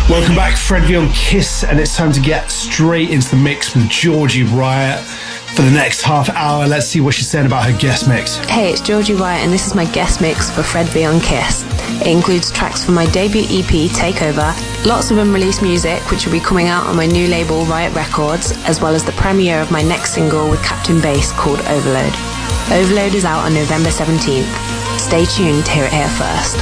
Welcome back, Fred V on Kiss, and it's time to get straight into the mix with Georgie Riot for the next half hour. Let's see what she's saying about her guest mix. Hey, it's Georgie Riot, and this is my guest mix for Fred V on Kiss. It includes tracks from my debut EP, Takeover, lots of unreleased music, which will be coming out on my new label, Riot Records, as well as the premiere of my next single with Captain Bass called Overload. Overload is out on November 17th. Stay tuned to hear it here first.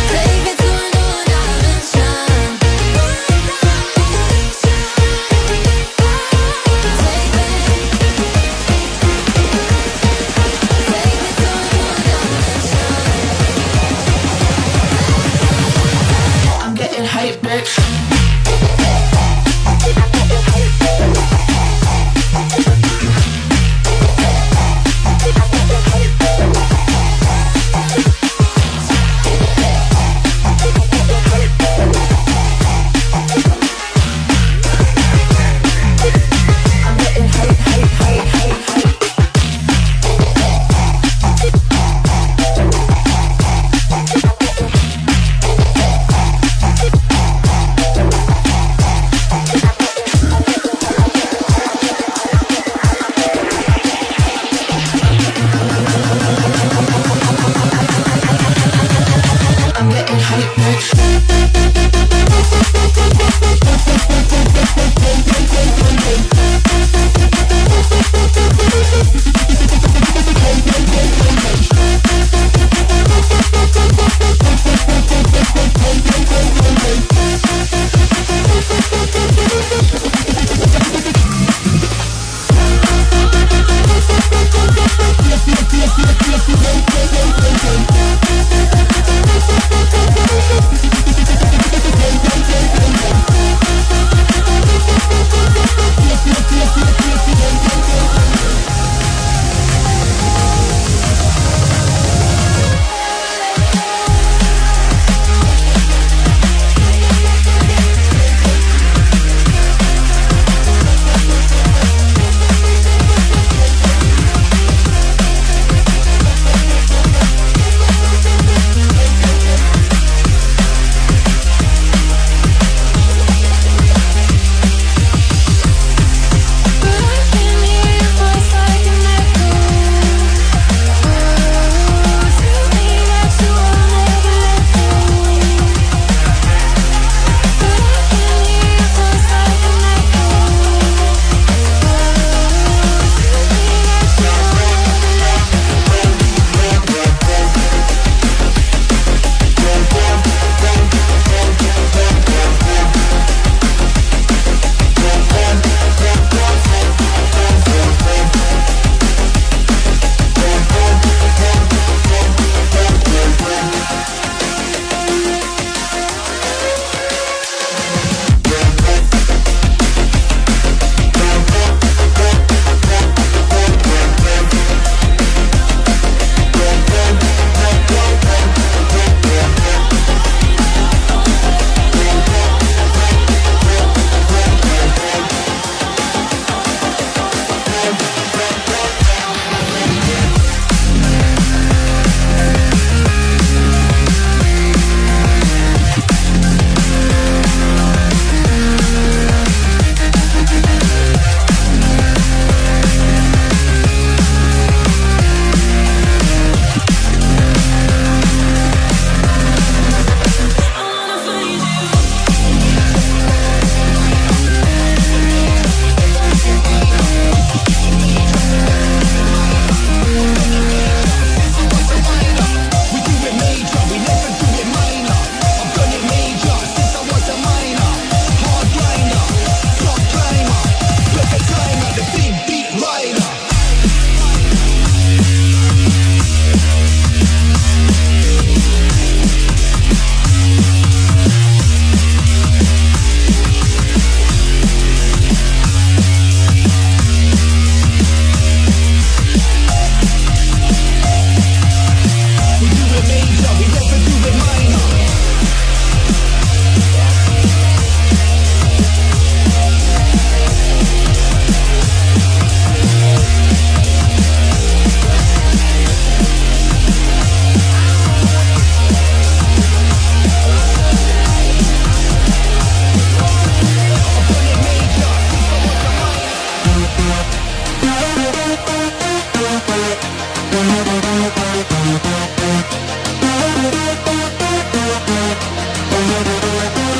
Take me to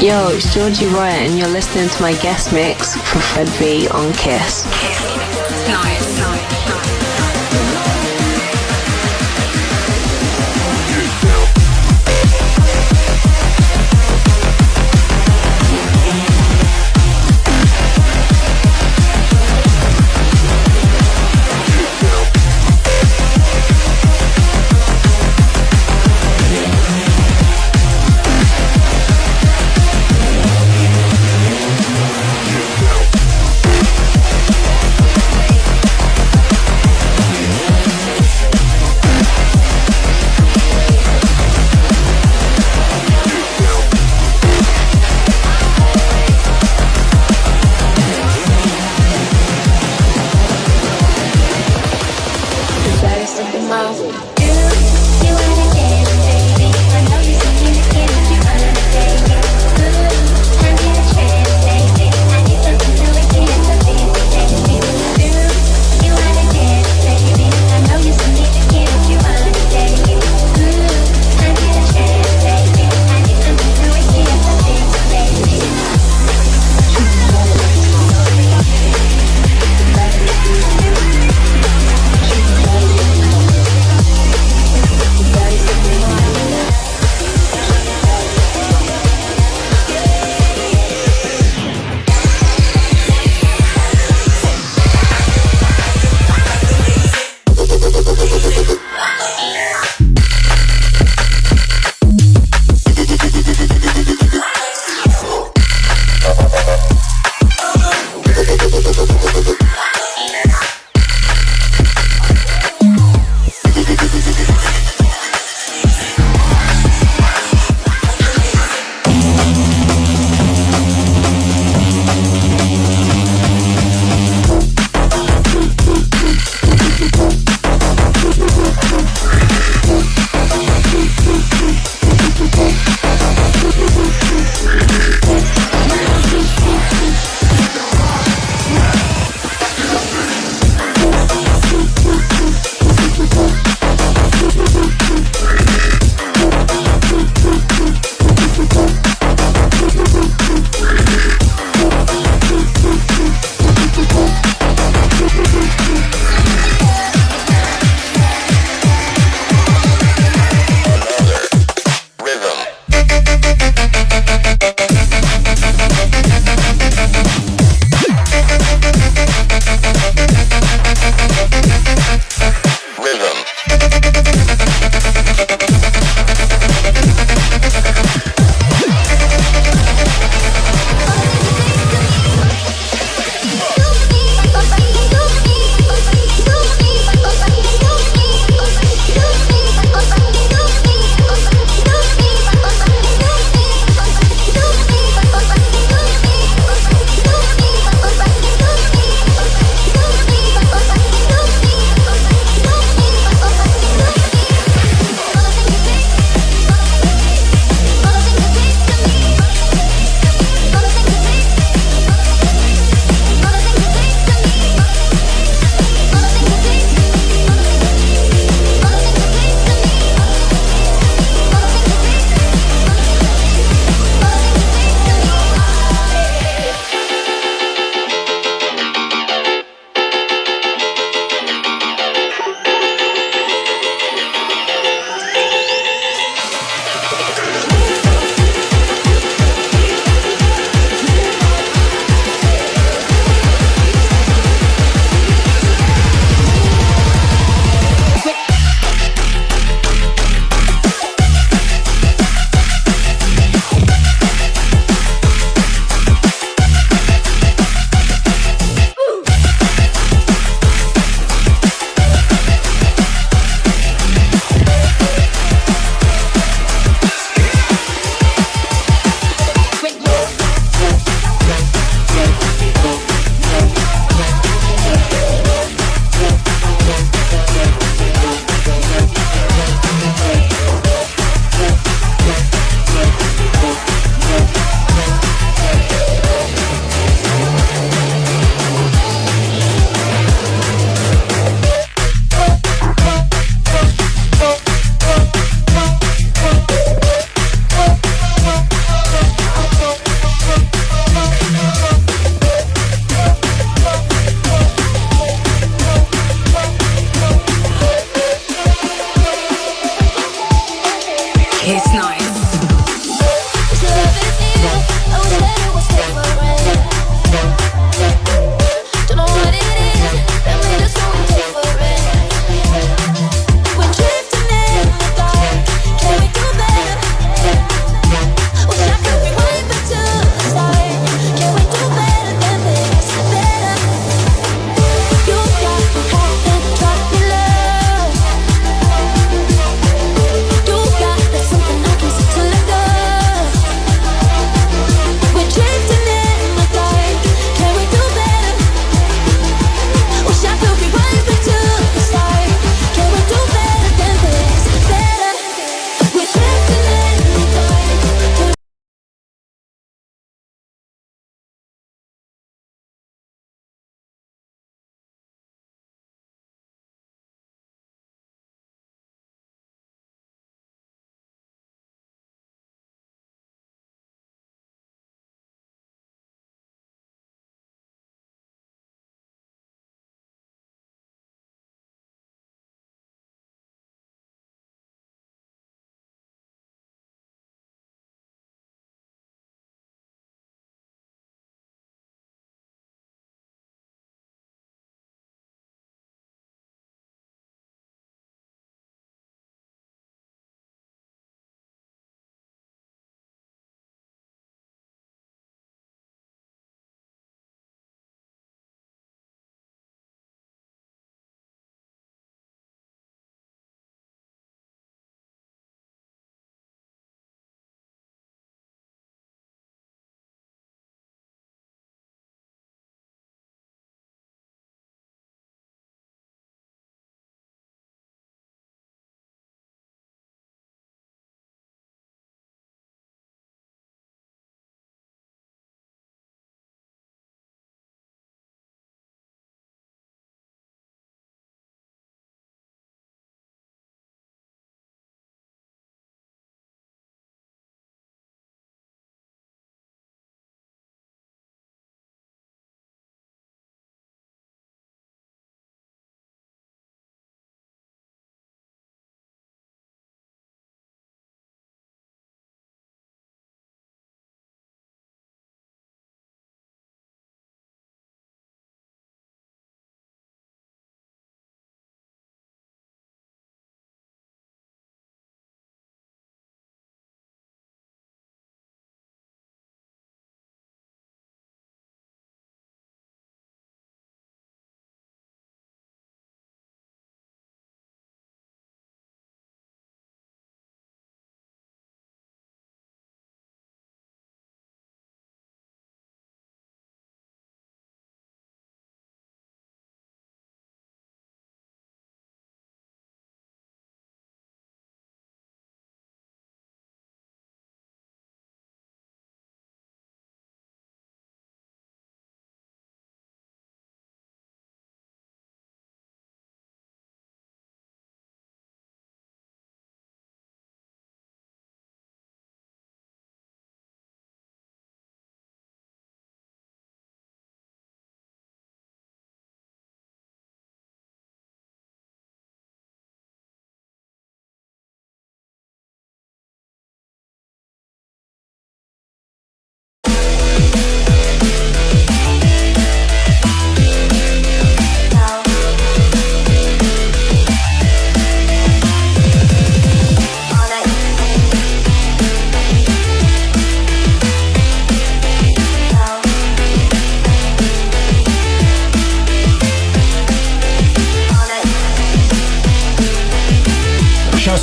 Yo, it's Georgie Roy and you're listening to my guest mix for Fred V on Kiss. Nice.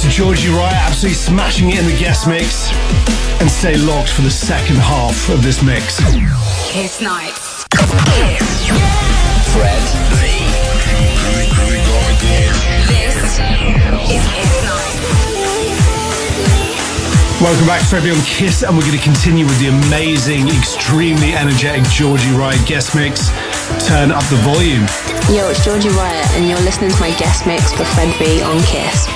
to Georgie Wright, absolutely smashing it in the guest mix. And stay locked for the second half of this mix. Kiss Nights. Kiss. Fred V. This is Kiss Nights. Welcome back, Fred V on Kiss, and we're going to continue with the amazing, extremely energetic Georgie Wright guest mix. Turn up the volume. Yo, it's Georgie Wright, and you're listening to my guest mix for Fred V on Kiss.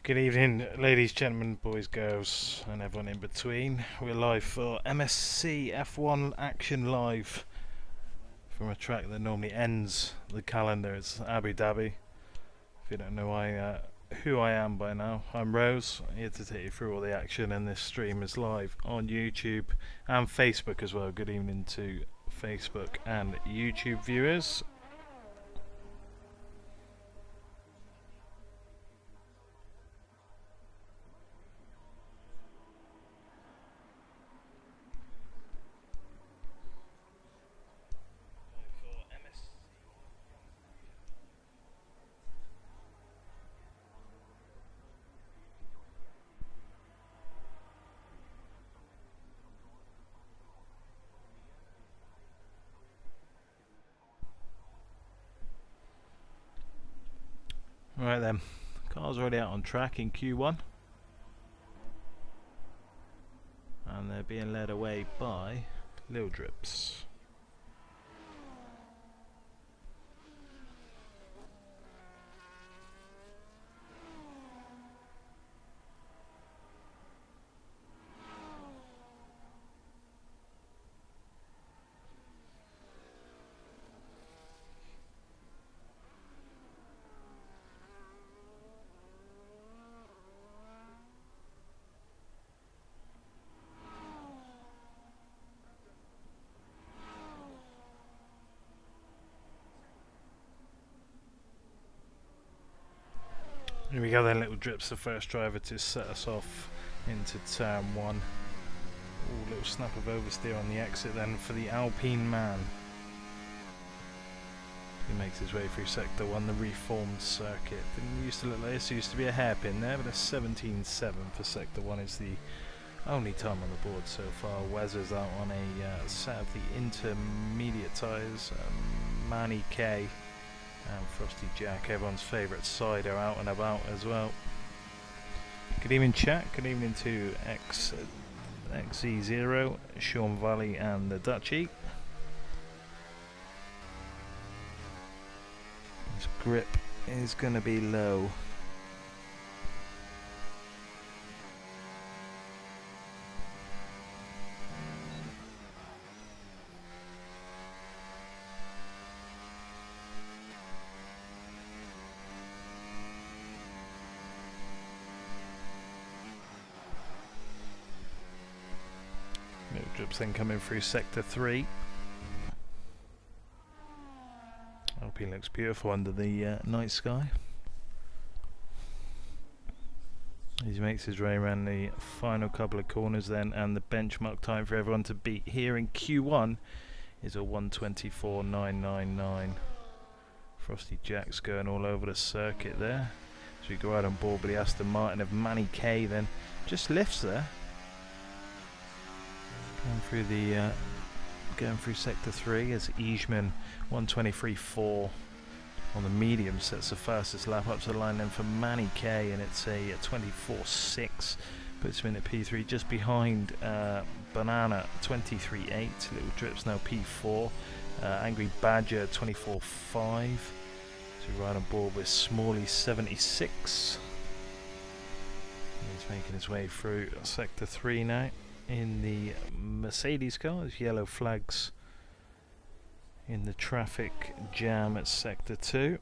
Good evening, ladies, gentlemen, boys, girls, and everyone in between. We're live for MSCF1 Action Live from a track that normally ends the calendar. It's Abu Dhabi. If you don't know who I am by now, I'm Rose, here to take you through all the action, and this stream is live on YouTube and Facebook as well. Good evening to Facebook and YouTube viewers. Right then, car's already out on track in Q1 and they're being led away by Lil Drips. Here we go then, Little Drips, the first driver to set us off into turn 1. Ooh, little snap of oversteer on the exit then for the Alpine man. He makes his way through sector 1, the reformed circuit. Didn't used to look like this, used to be a hairpin there, but a 17.7 for sector 1 is the only time on the board so far. Wezzer's out on a set of the intermediate tyres, Manny K and Frosty Jack, everyone's favourite cider, out and about as well. Good evening chat, good evening to XE0, Sean Valley and the Dutchie. His grip is going to be low. Then coming through sector 3. Alpine looks beautiful under the night sky. He makes his way around the final couple of corners then, and the benchmark time for everyone to beat here in Q1 is a 1:24.999. Frosty Jack's going all over the circuit there. So we go right on board, but the Aston Martin of Manny K then just lifts there. Going through sector 3 as Eijman 1:23.4 on the medium sets the fastest lap up to the line then for Manny K, and it's a 24.6 Puts him in at P3, just behind Banana 23.8. Little Drips now P4. Angry Badger 24.5. So right on board with Smalley 76. He's making his way through Sector 3 now in the Mercedes car. There's yellow flags in the traffic jam at Sector 2.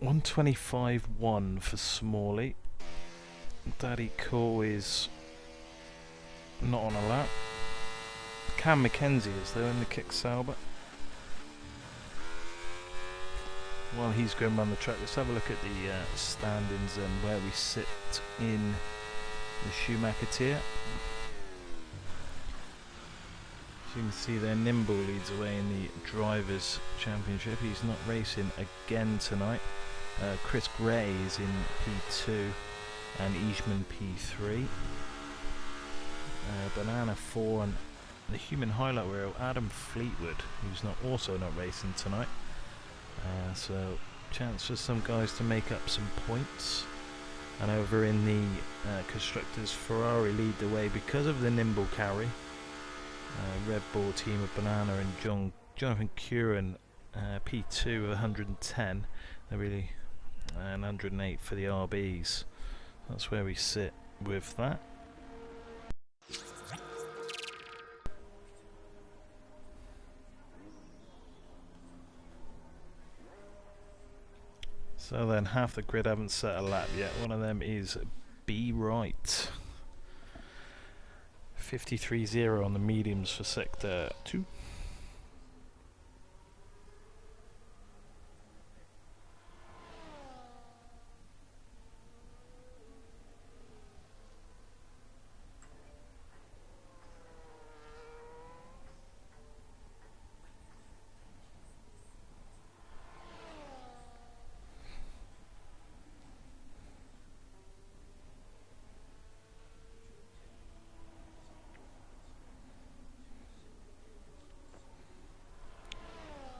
$125.1 for Smalley. Daddy Cool is not on a lap. Cam McKenzie is though in the Kick Sauber. While he's going around the track, let's have a look at the standings and where we sit in the Schumacher tier. As you can see there, Nimble leads away in the Drivers' Championship. He's not racing again tonight. Chris Gray is in P2 and Eastman P3. Banana 4 and the human highlight reel Adam Fleetwood, who's also not racing tonight. So chance for some guys to make up some points. And over in the constructors, Ferrari lead the way because of the nimble carry. Red Bull team of Banana and Jonathan Curran, P2 of 110. They're really and 108 for the RBs. That's where we sit with that. So then half the grid haven't set a lap yet. One of them is Be Right. 53.0 on the mediums for sector 2.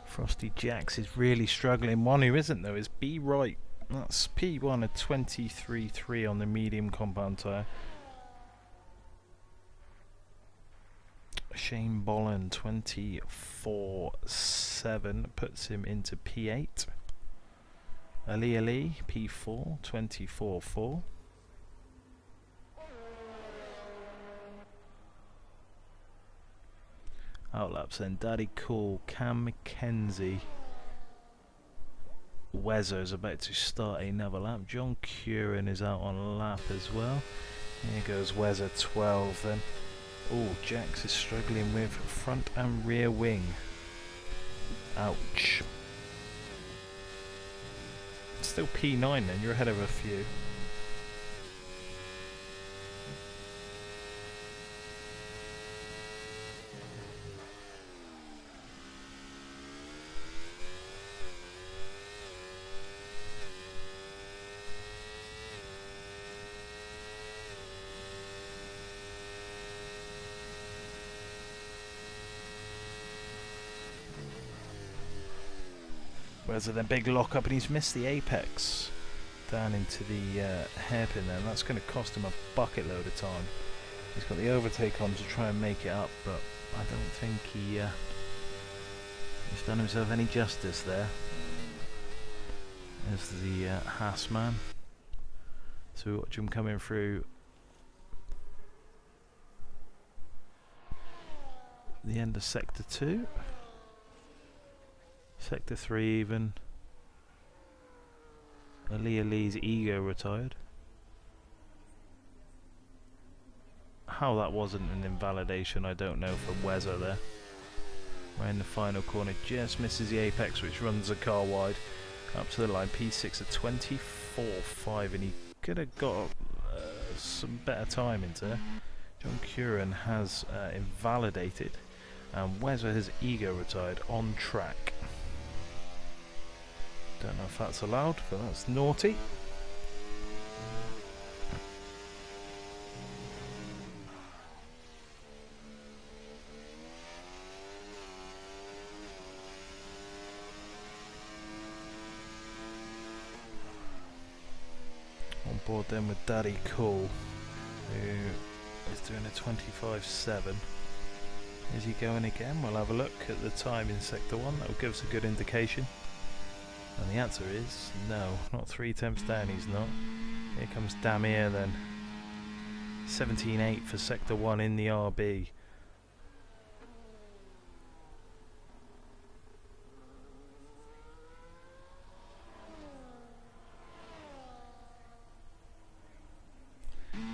Frosty Jacks is really struggling. One who isn't though is Be Right. That's P1 at 23.3 on the medium compound tyre. Shane Bolland 24.7 puts him into P8. Ali P4 24.4. Outlaps then Daddy Cool, Cam McKenzie. Wezzo's about to start another lap. John Curran is out on a lap as well. Here goes Wezzo 12 then. Oh, Jax is struggling with front and rear wing. Ouch. Still P9 then, you're ahead of a few. Whereas then big lock up, and he's missed the apex down into the hairpin there, and that's going to cost him a bucket load of time. He's got the overtake on to try and make it up, but I don't think he's done himself any justice there. There's the Haas man. So we watch him coming through the end of sector 2. Sector 3 even. Lee's ego retired. How that wasn't an invalidation I don't know from Wezza there. We're in the final corner, just misses the apex, which runs the car wide up to the line. P6 at 24.5, and he could have got some better time into there. John Curran has invalidated, and Wezza has ego retired on track. Don't know if that's allowed, but that's naughty. On board then with Daddy Cool, who is doing a 25.7. Is he going again? We'll have a look at the time in Sector 1. That will give us a good indication. And the answer is no, not 3 temps down, he's not. Here comes Damir then. 17.8 for Sector 1 in the RB.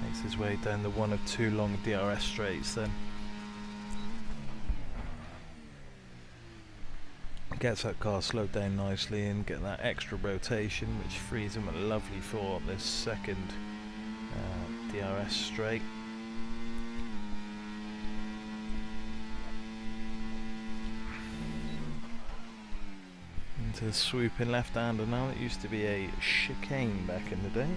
Makes his way down the one of 2 long DRS straights then. Gets that car slowed down nicely and get that extra rotation, which frees him a lovely for this second DRS straight. Into the swooping left-hander now. It used to be a chicane back in the day,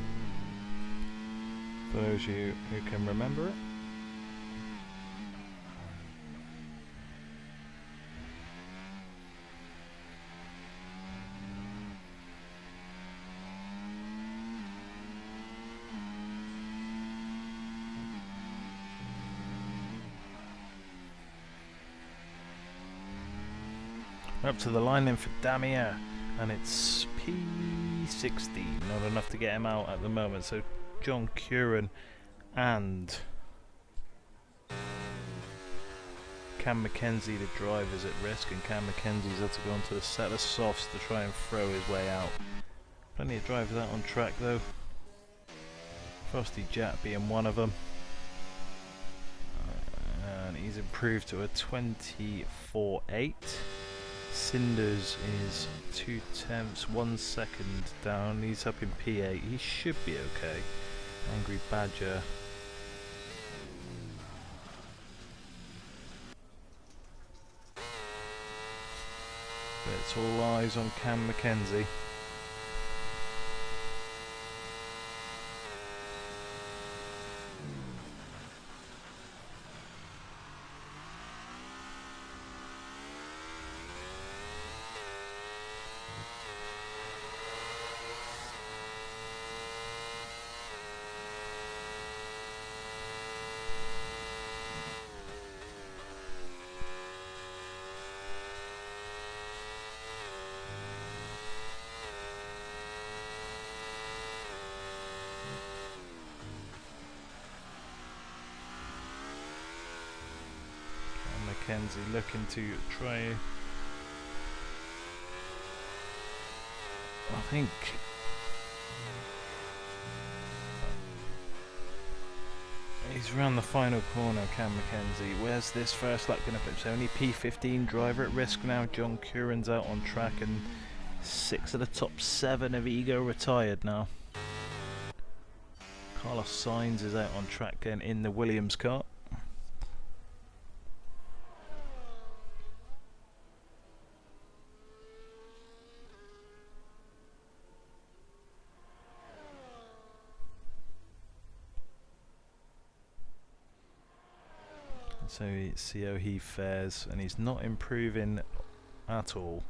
for those of you who can remember it. Up to the line then for Damir, and it's P60, not enough to get him out at the moment. So John Curran and Cam Mackenzie, the drivers, at risk, and Cam Mackenzie's had to go onto a set of softs to try and throw his way out. Plenty of drivers out on track though, Frosty Jack being one of them, and he's improved to a 24.8. Cinders is 2 temps, 1 second down. He's up in P8. He should be okay. Angry Badger. But it's all eyes on Cam Mackenzie. Mackenzie looking to try. I think he's around the final corner, Cam Mackenzie. Where's this first lap going to finish? Only P15 driver at risk now. John Curran's out on track, and 6 of the top 7 of Ego retired now. Carlos Sainz is out on track again in the Williams car. So see how he fares, and he's not improving at all.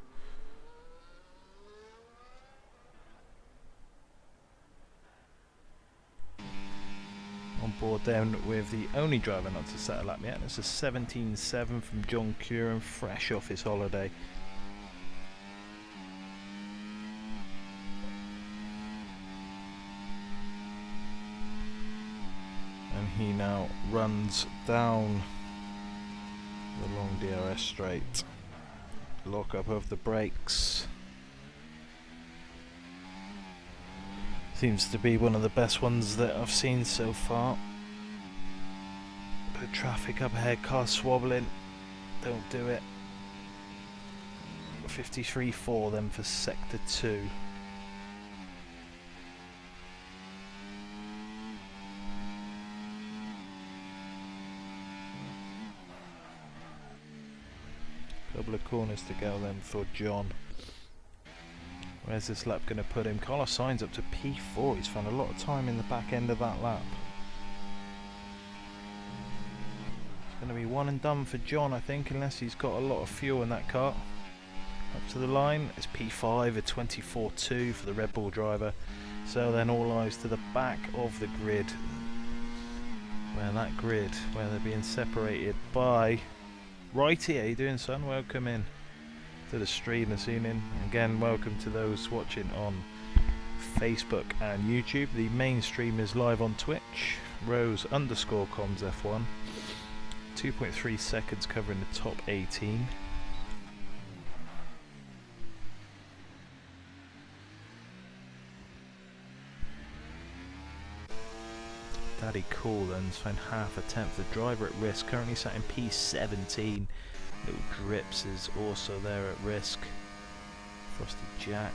on board then with the only driver not to set a lap yet. It's a 17.7 from John Curran, fresh off his holiday. And he now runs down the long DRS straight. Lock up of the brakes. Seems to be one of the best ones that I've seen so far. Bit of traffic up ahead, car swobbling. Don't do it. 53.4 then for sector 2. Couple of corners to go then for John. Where's this lap going to put him? Carlos Sainz up to P4. He's found a lot of time in the back end of that lap. It's going to be one and done for John, I think, unless he's got a lot of fuel in that car. Up to the line, it's P5 at 24.2 for the Red Bull driver. So then all eyes to the back of the grid. Where they're being separated by Righty. How you doing, son? Welcome in to the stream this evening. Again, welcome to those watching on Facebook and YouTube. The main stream is live on Twitch, Rose_comms F1. 2.3 seconds covering the top 18. Daddy Cool then's found half a tenth. The driver at risk, currently sat in P17. Little Drips is also there at risk. Frosty Jack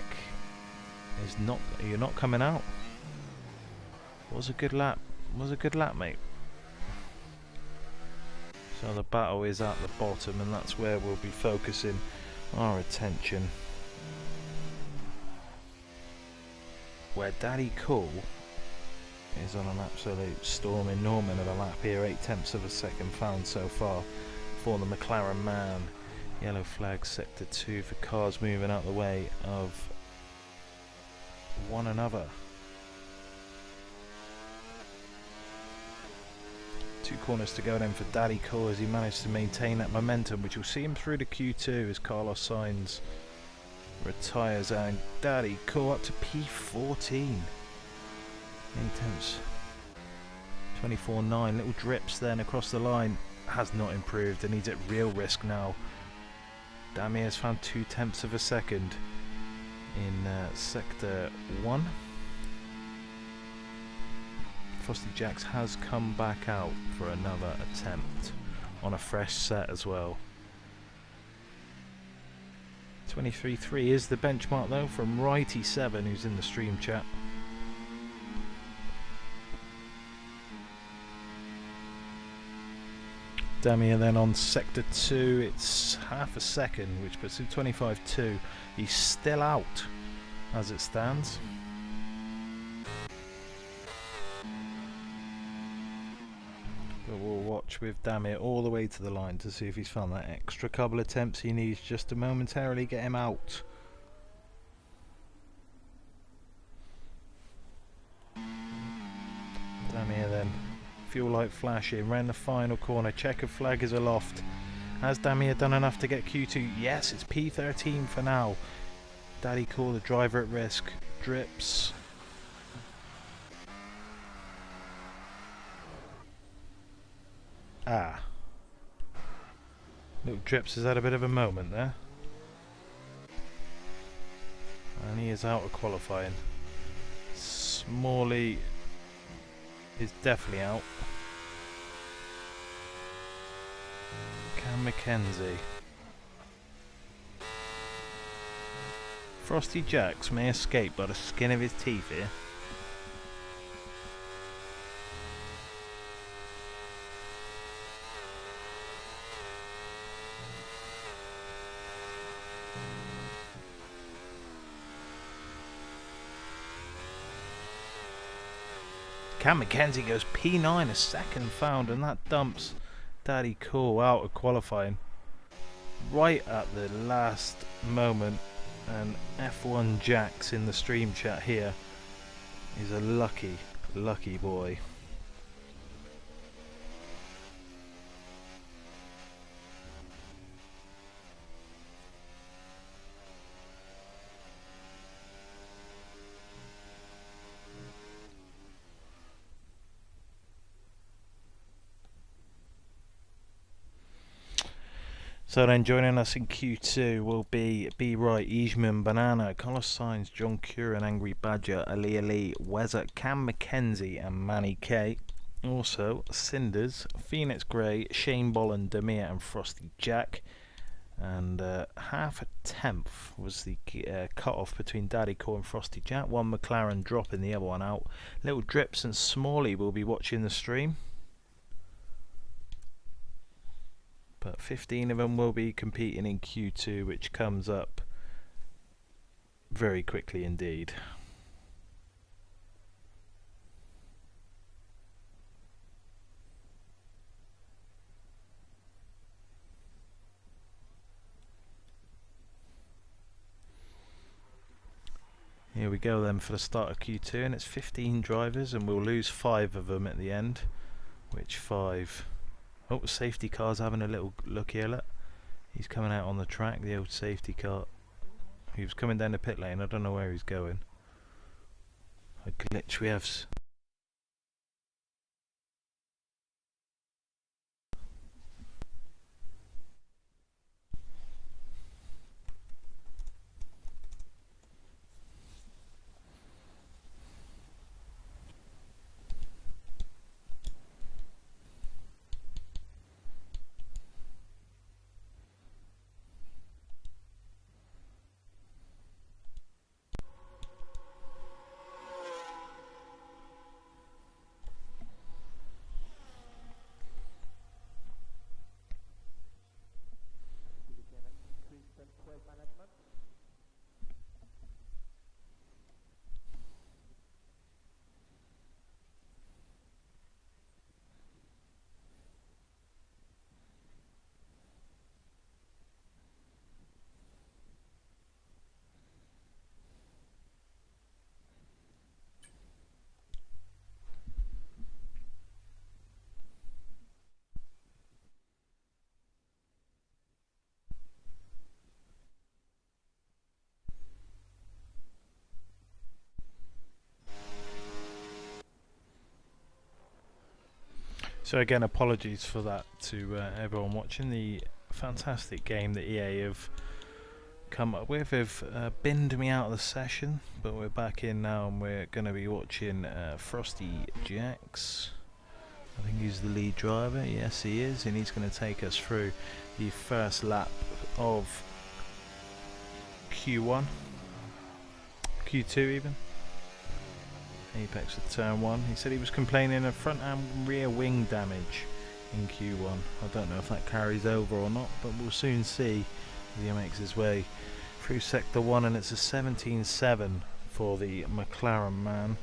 is not. You're not coming out. Was a good lap. Mate. So the battle is at the bottom, and that's where we'll be focusing our attention. Where Daddy Cool is on an absolute storming Norman of a lap here. 0.8 of a second found so far for the McLaren man. Yellow flag sector 2 for cars moving out the way of one another. 2 corners to go then for Daddy Cool as he managed to maintain that momentum, which will see him through to Q2 as Carlos Sainz retires, and Daddy Cool up to P14. 24.9. Little Drips then across the line. Has not improved and he's at real risk now. Dami has found 0.2 of a second in sector 1. Frosty Jacks has come back out for another attempt on a fresh set as well. 23.3 is the benchmark though from Righty7, who's in the stream chat. Damia then on sector 2, it's half a second, which puts him 25.2. He's still out as it stands. But we'll watch with Damir all the way to the line to see if he's found that extra couple of attempts he needs just to momentarily get him out. Damir then. Fuel light flashing, round the final corner, checkered flag is aloft. Has Damir done enough to get Q2? Yes, it's P13 for now. Daddy Cool, the driver at risk. Drips. Little Drips has had a bit of a moment there. And he is out of qualifying. Smalley is definitely out. Cam McKenzie. Frosty Jacks may escape by the skin of his teeth here. Cam McKenzie goes P9, a second found, and that dumps Daddy Cool out of qualifying right at the last moment. And F1 Jacks in the stream chat here is a lucky boy. So then joining us in Q2 will be B. Wright, Eastman, Banana, Carlos Sainz, John Curran, Angry Badger, Aaliyah Lee, Wezza, Cam McKenzie and Manny K. Also Cinders, Phoenix Grey, Shane Bolland, Demir and Frosty Jack. And half a tenth was the cut-off between Daddy Core and Frosty Jack. One McLaren dropping the other one out. Little Drips and Smalley will be watching the stream. But 15 of them will be competing in Q2, which comes up very quickly indeed. Here we go then for the start of Q2, and it's 15 drivers and we'll lose 5 of them at the end. Which 5? Oh, safety car's having a little look here, look. He's coming out on the track, the old safety car. He was coming down the pit lane, I don't know where he's going. A glitch we have. So again, apologies for that to everyone watching. The fantastic game that EA have come up with have binned me out of the session, but we're back in now and we're going to be watching Frosty Jacks. I think he's the lead driver, yes he is, and he's going to take us through the first lap of Q1, Q2 even. Apex of turn 1. He said he was complaining of front and rear wing damage in Q1. I don't know if that carries over or not, but we'll soon see as he makes his way through sector 1, and it's a 17.7 for the McLaren man.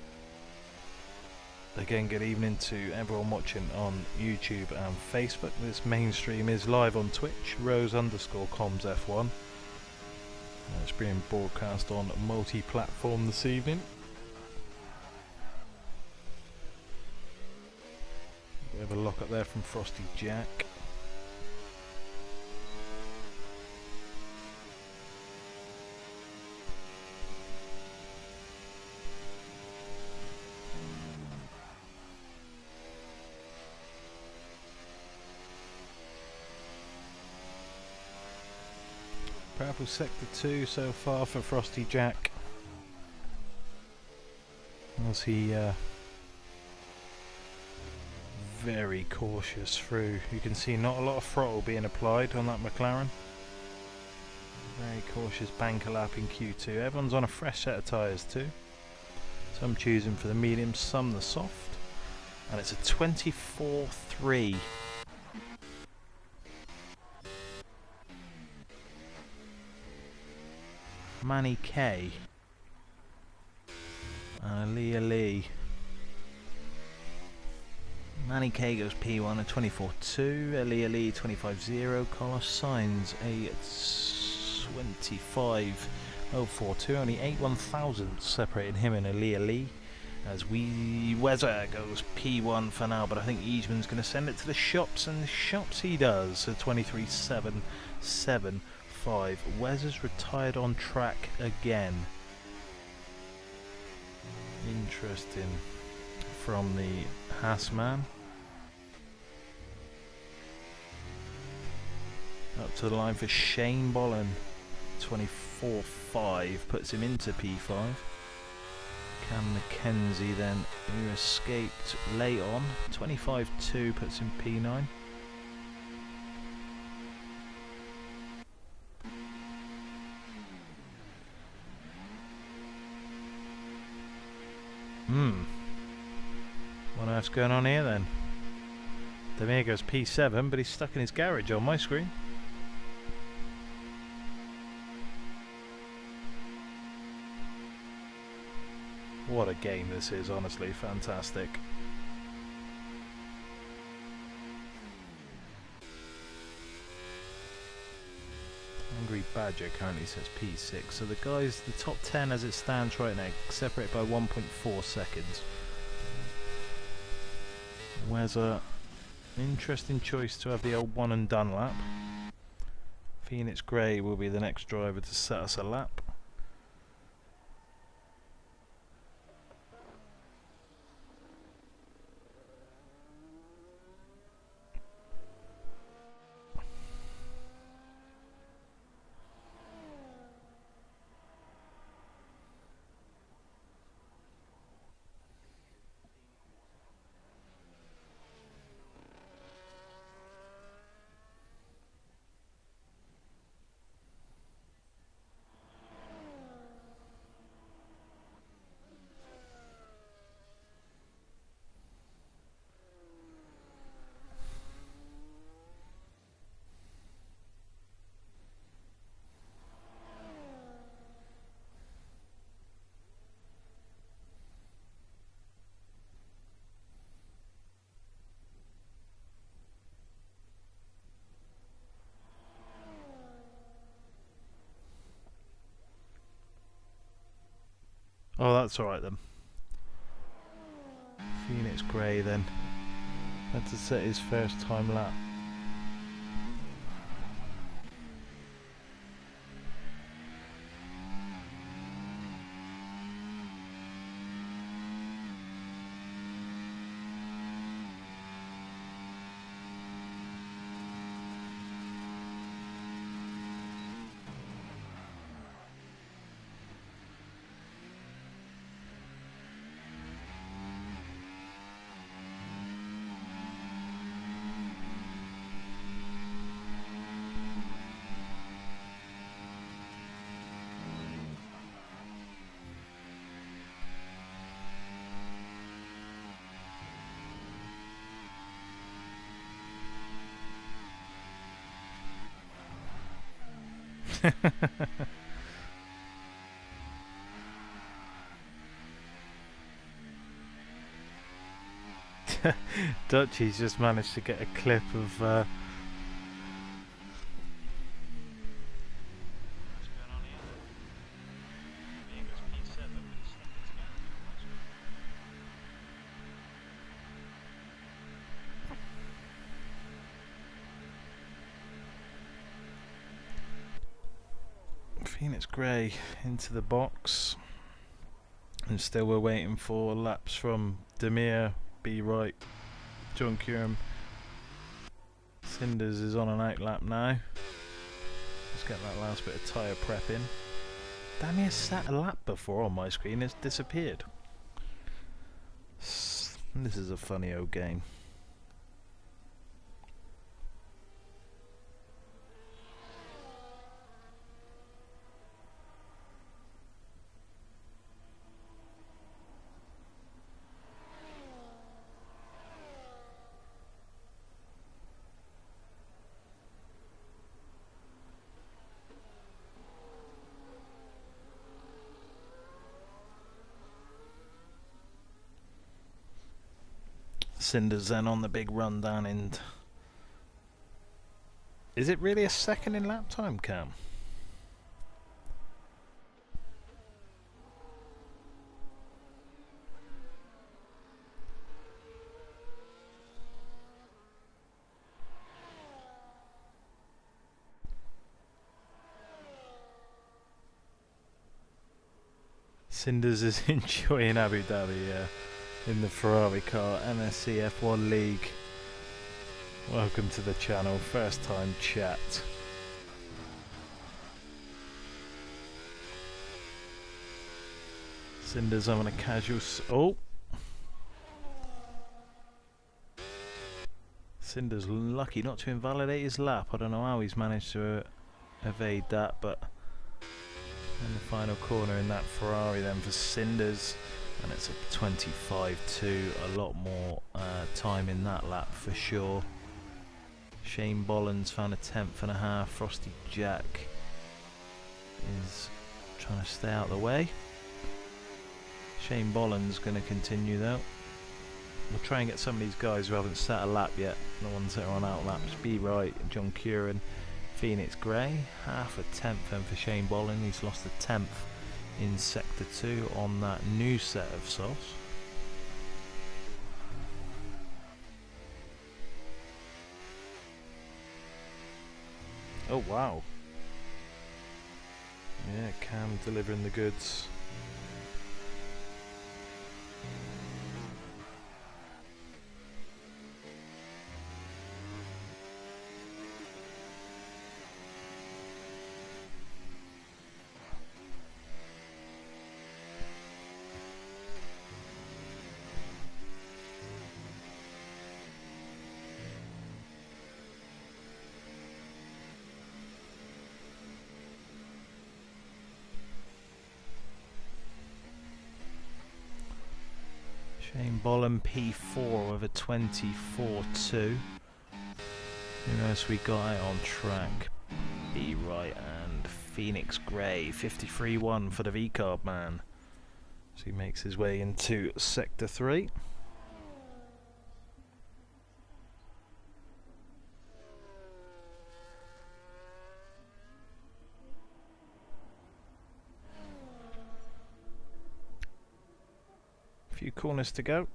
Again, good evening to everyone watching on YouTube and Facebook. This main stream is live on Twitch, Rose_comms F1. It's being broadcast on multi-platform this evening. We have a lock up there from Frosty Jack. Purple sector 2 so far for Frosty Jack. As he very cautious through. You can see not a lot of throttle being applied on that McLaren. Very cautious banker lap in Q2. Everyone's on a fresh set of tyres too. Some choosing for the medium, some the soft. And it's a 24.3. Manny K. Aaliyah Lee. Manny K goes P1 at 24.2, Aaliyah Lee 25.0, Carlos Sainz a 25.042, only 8/1000 separating him and Aaliyah Lee. As Wezza goes P1 for now, but I think Eastman's going to send it to the shops, and the shops he does, a 23.775. Wezza's retired on track again. Interesting from the Haas man. Up to the line for Shane Bollen. 24.5 puts him into P5. Cam McKenzie then, who escaped late on. 25.2 puts him P9. What on earth's going on here then? Domingo's P7, but he's stuck in his garage on my screen. What a game this is, honestly, fantastic. Angry Badger currently says P6, so the guys, the top 10 as it stands right now, separated by 1.4 seconds. Where's a interesting choice to have the old one and done lap. Phoenix Gray will be the next driver to set us a lap. Oh, that's alright then. Phoenix Gray then had to set his first time lap. Dutchy's just managed to get a clip of Phoenix Gray into the box, and still we're waiting for laps from Demir, B Right, John Curran. Cinders is on an out lap now. Let's get that last bit of tyre prep in. Damn, he has sat a lap before on my screen, it's disappeared. This is a funny old game. Cinders then on the big run down end. Is it really a second in lap time, Cam? Cinders is enjoying Abu Dhabi, in the Ferrari car. MSCF1 League. Welcome to the channel. First time chat. Cinder's having a casual... Oh! Cinder's lucky not to invalidate his lap. I don't know how he's managed to evade that, but in the final corner in that Ferrari then for Cinder's, and it's a 25.2, a lot more time in that lap for sure. Shane Bollins found a 10th and a half. Frosty Jack is trying to stay out of the way. Shane Bollins going to continue though. We'll try and get some of these guys who haven't set a lap yet, the ones that are on out laps. Be Right, John Curran, Phoenix Gray, half a 10th then for Shane Bollins. He's lost a 10th in Sector 2 on that new set of softs. Oh wow. Yeah, Cam delivering the goods. Shane Bollin P4 with a 24.2. Who else we got out on track? Be Right and Phoenix Gray 53.1 for the V-Carb man. So he makes his way into Sector 3. Few corners to go.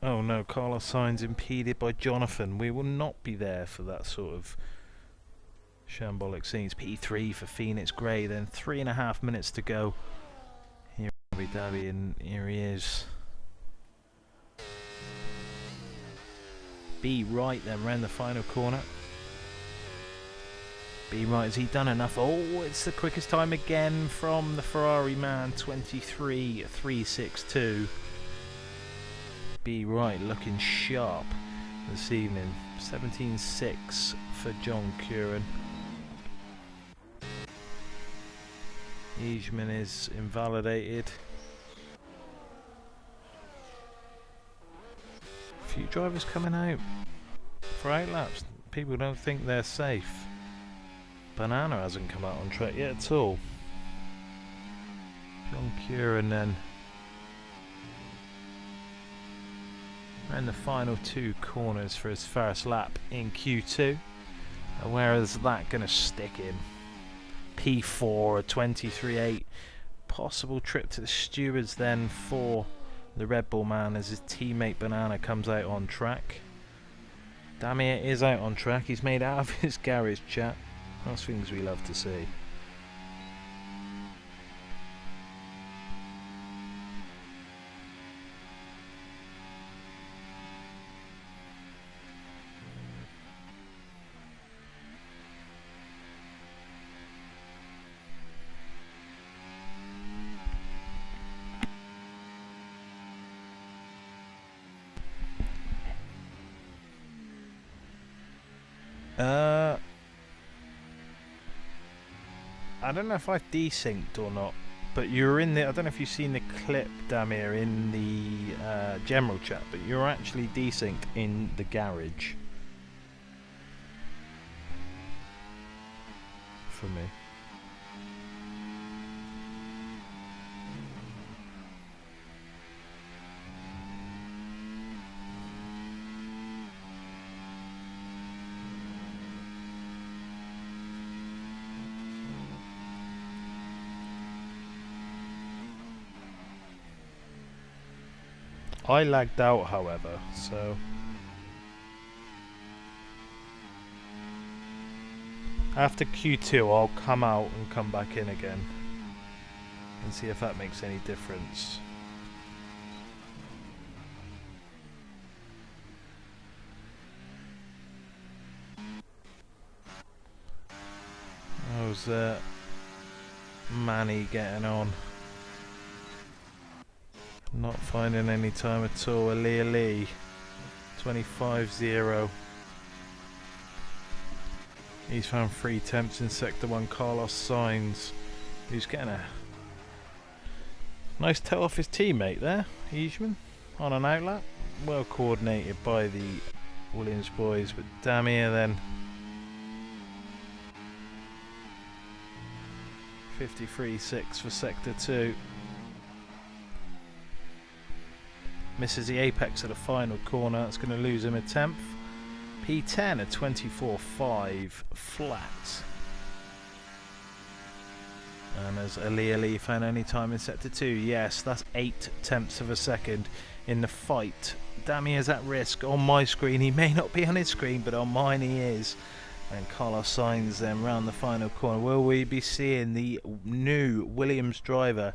Oh no, Carlos Sainz impeded by Jonathan. We will not be there for that sort of shambolic scenes. P3 for Phoenix Gray, then 3.5 minutes to go here in Abu Dhabi, and here he is. Be Right then round the final corner. Be Right, has he done enough? Oh, it's the quickest time again from the Ferrari man, 23.362. Be Right looking sharp this evening. 17.6 for John Curran. Eijman is invalidated. A few drivers coming out for outlaps. People don't think they're safe. Banana hasn't come out on track yet at all. John Curran then ran the final 2 corners for his first lap in Q2. And where is that going to stick in? P4, a 23.8. Possible trip to the stewards then for the Red Bull man as his teammate Banana comes out on track. Damier is out on track. He's made out of his garage, chat. That's things we love to see. I don't know if I've desynced or not, but you're in the... I don't know if you've seen the clip, Damir, in the general chat, but you're actually desynced in the garage. For me. I lagged out, however, so after Q2 I'll come out and come back in again and see if that makes any difference. I was Manny getting on. Not finding any time at all. Aaliyah Lee, 25-0. He's found 3 attempts in Sector 1. Carlos Sainz, who's getting a nice toe off his teammate there, Eijman, on an outlap. Well coordinated by the Williams boys, but Damir then 53.6 for Sector 2. Misses the apex of the final corner. That's going to lose him a 10th. P10 at 24.5 flat. And as Ali Ali found any time in Sector 2, yes, that's 8 tenths of a second in the fight. Damir is at risk on my screen. He may not be on his screen, but on mine he is. And Carlos Sainz then round the final corner. Will we be seeing the new Williams driver?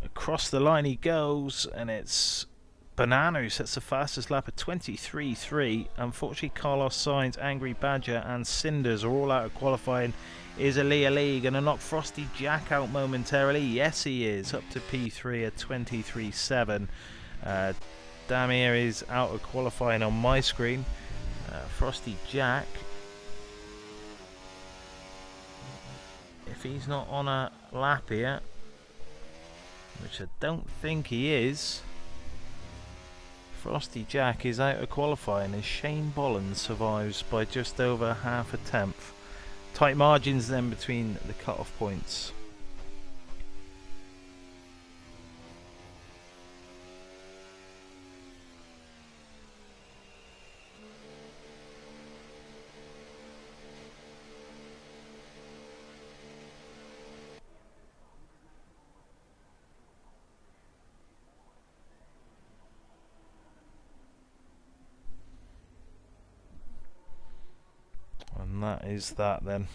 Across the line he goes, and it's Banana who sets the fastest lap at 23.3. Unfortunately, Carlos Sainz, Angry Badger, and Cinders are all out of qualifying. Is Ali Ali going to knock Frosty Jack out momentarily? Yes, he is, up to P3 at 23.7. Damir is out of qualifying on my screen. Frosty Jack, if he's not on a lap here, which I don't think he is, Frosty Jack is out of qualifying as Shane Bolland survives by just over half a tenth. Tight margins then between the cut-off points. And that is that then.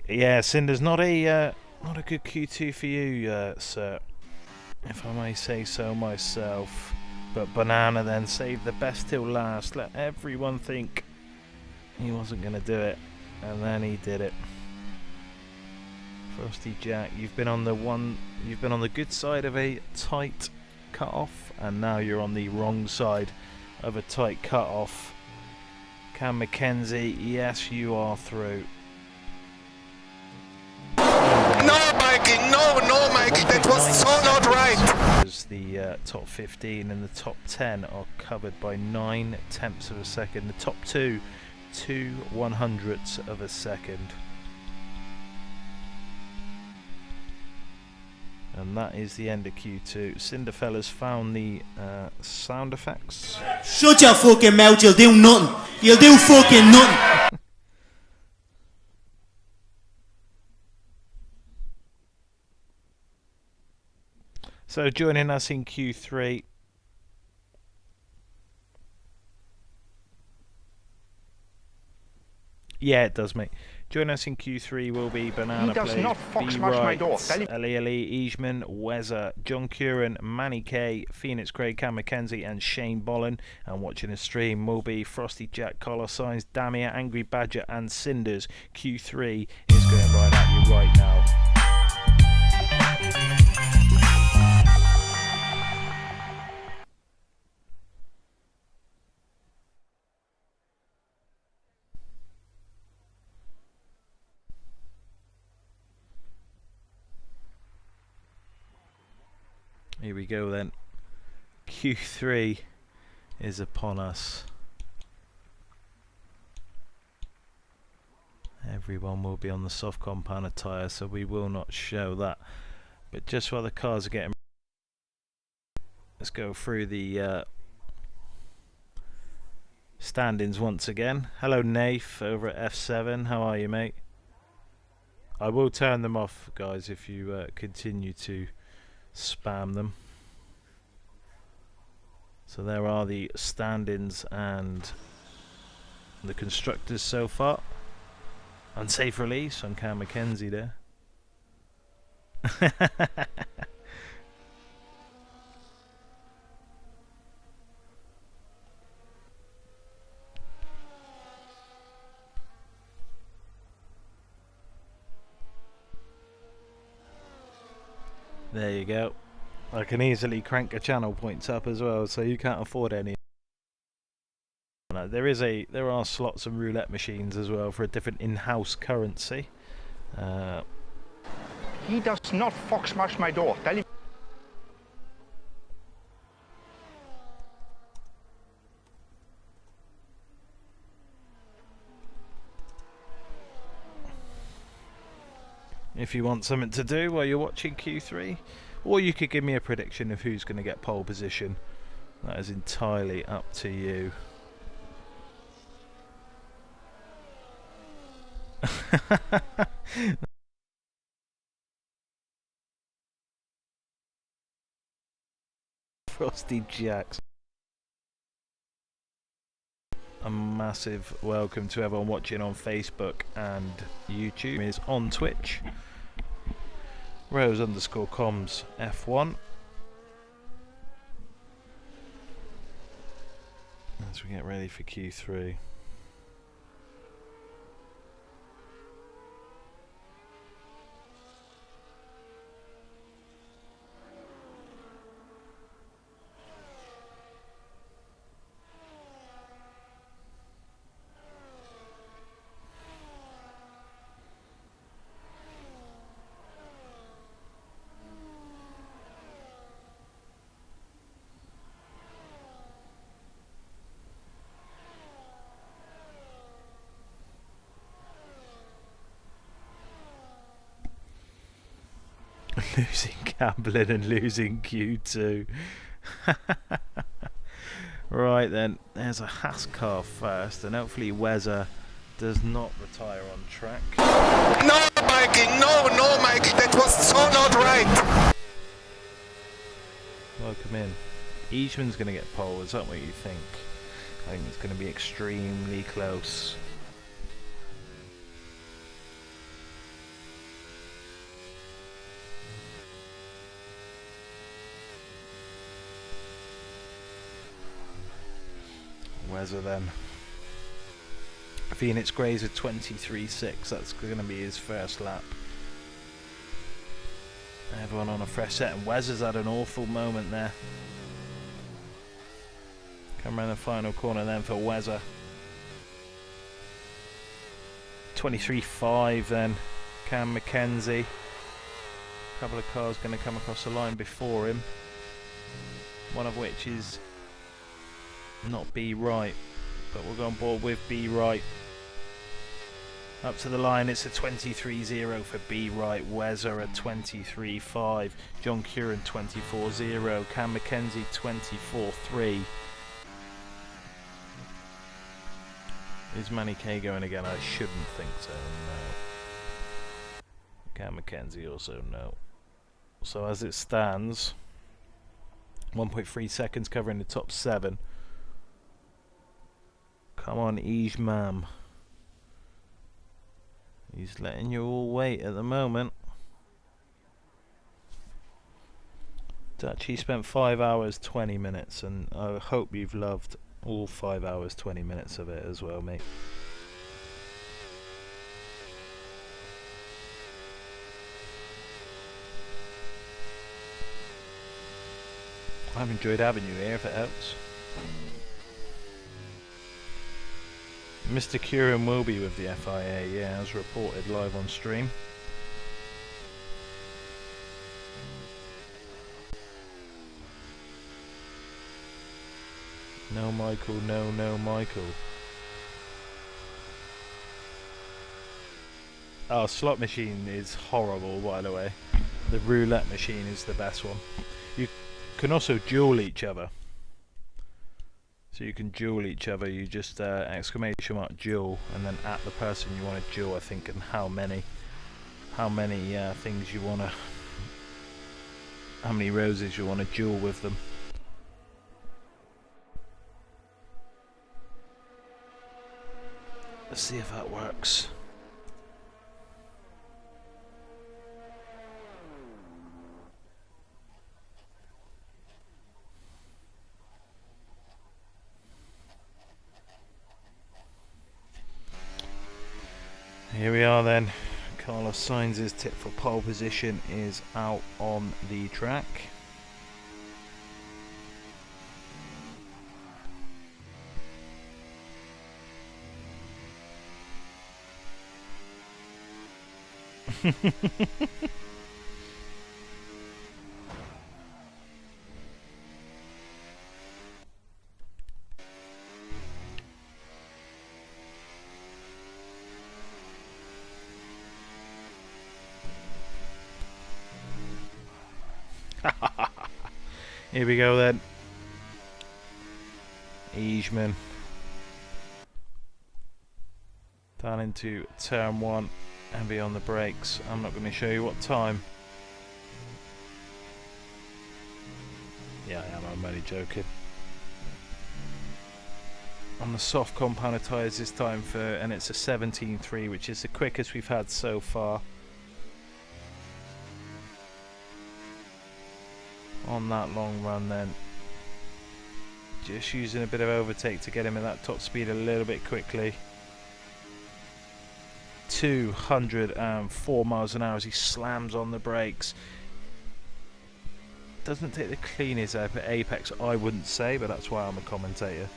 Yeah, Cinder's not a good Q2 for you, sir, if I may say so myself. But Banana then saved the best till last. Let everyone think he wasn't going to do it, and then he did it. Frosty Jack, you've been on the good side of a tight cut off, and now you're on the wrong side of a tight cut off. Cam McKenzie, yes, you are through. No, Mikey, no, Mikey, that was so not right. As the top 15 and the top 10 are covered by 9 tenths of a second. The top 2 1/100ths of a second. And that is the end of Q2. Cinderfellas found the sound effects. Shut your fucking mouth, you'll do nothing. You'll do fucking nothing. So joining us in Q3, yeah, it does, mate. Join us in Q3 will be Banana Play, B Right, Ali Ali, Eijman, Wezza, John Curran, Manny K, Phoenix Craig, Cam McKenzie, and Shane Bolland. And watching the stream will be Frosty Jack, Carlos Sainz, Damir, Angry Badger, and Cinders. Q3 is going right at you right now. Here we go then. Q3 is upon us. Everyone will be on the soft compound attire, so we will not show that. But just while the cars are getting, let's go through the standings once again. Hello Nath over at F7, how are you, mate? I will turn them off, guys, if you continue to spam them. So there are the stand-ins and the constructors so far. Unsafe release on Cam McKenzie there. There you go. I can easily crank a channel points up as well, so you can't afford any. There are slots and roulette machines as well for a different in-house currency. He does not fox smash my door. Tell him. If you want something to do while you're watching Q3, or you could give me a prediction of who's going to get pole position. That is entirely up to you. Frosty Jacks. A massive welcome to everyone watching on Facebook and YouTube. Is on Twitch. Rose_comms F1. As we get ready for Q3. Losing Camblin and losing Q2. Right then, there's a Haas car first, and hopefully Weather does not retire on track. No, Mikey, no, Mikey, that was so not right. Welcome in. Eachman's going to get pole, is that what you think? I think it's going to be extremely close. Weather then. Phoenix Gray's at 23.6. That's going to be his first lap. Everyone on a fresh set, and Weather's had an awful moment there. Come around the final corner then for Weather. 23.5 then. Cam McKenzie. A couple of cars going to come across the line before him. One of which is not B right, but we'll go on board with B right. Up to the line, it's a 23.0 for B right. Weather at 23.5. John Curran 24.0. Cam McKenzie 24.3. Is Manny K going again? I shouldn't think so, no. Cam McKenzie also no. So as it stands, 1.3 seconds covering the top 7. Come on, Ijmam. He's letting you all wait at the moment. Dutch, he spent 5 hours 20 minutes, and I hope you've loved all 5 hours 20 minutes of it as well, mate. I've enjoyed having you here, if it helps. Mr. Curran will be with the FIA, yeah, as reported live on stream. No Michael, no Michael. Oh, slot machine is horrible, by the way. The roulette machine is the best one. You can also duel each other. So you can duel each other. You just exclamation mark duel, and then at the person you want to duel, I think, and how many things you want to, how many roses you want to duel with them. Let's see if that works. Here we are then, Carlos Sainz's tip for pole position is out on the track. Here we go then. Eijkman down into turn 1, heavy on the brakes. I'm not going to show you what time. Yeah, I am. I'm only joking. On the soft compounded tyres this time and it's a 17.3, which is the quickest we've had so far. On that long run then, just using a bit of overtake to get him at that top speed a little bit quickly. 204 miles an hour as he slams on the brakes. Doesn't take the cleanest apex, I wouldn't say, but that's why I'm a commentator.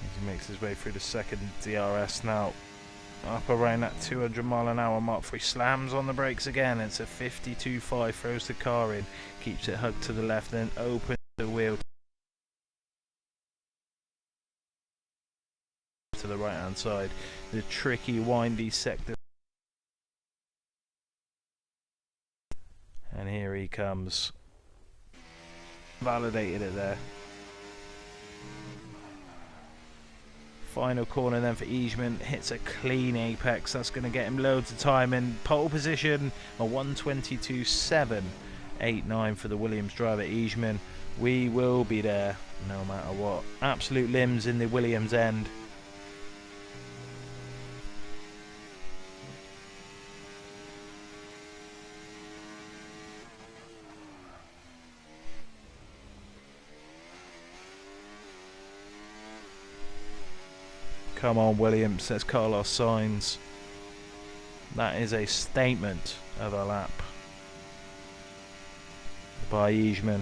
As he makes his way through the second DRS now, up around that 200 mile an hour mark, 3 slams on the brakes again. It's a 52.5, throws the car in, keeps it hugged to the left, then opens the wheel to the right hand side. The tricky windy sector, and here he comes. Validated it there. Final corner then for Eijkman, hits a clean apex. That's going to get him loads of time in pole position. A 1:22.789 for the Williams driver Eijkman. We will be there no matter what. Absolute limbs in the Williams end. Come on, Williams, says Carlos Sainz. That is a statement of a lap by Eijkman.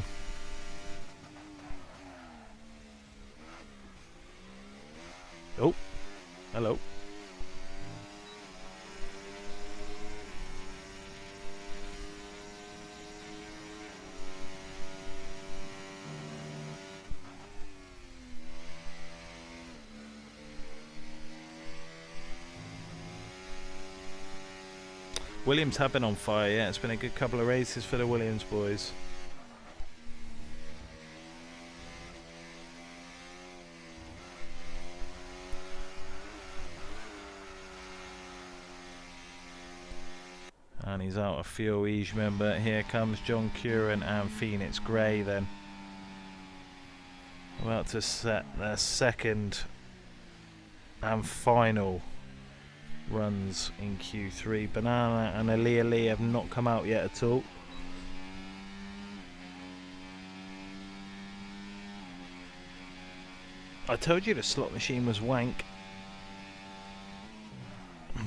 Oh, hello. Williams have been on fire, yeah. It's been a good couple of races for the Williams boys. And he's out of fuel, Eijkman, but here comes John Curran and Phoenix Gray then. About to set their second and final runs in Q3. Banana and Aliyah Lee have not come out yet at all. I told you the slot machine was wank.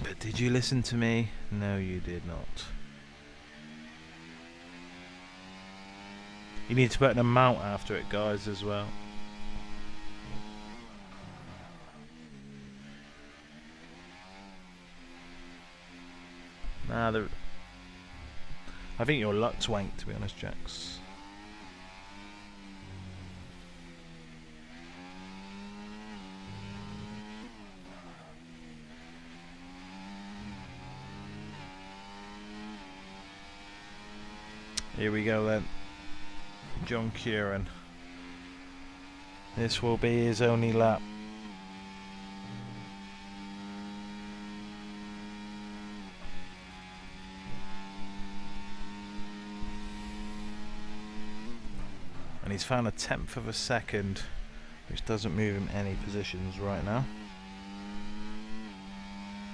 But did you listen to me? No, you did not. You need to put an amount after it, guys, as well. Nah, I think your luck's wank, to be honest, Jax. Here we go then. John Curran. This will be his only lap. And he's found a 1/10 of a second, which doesn't move him any positions right now.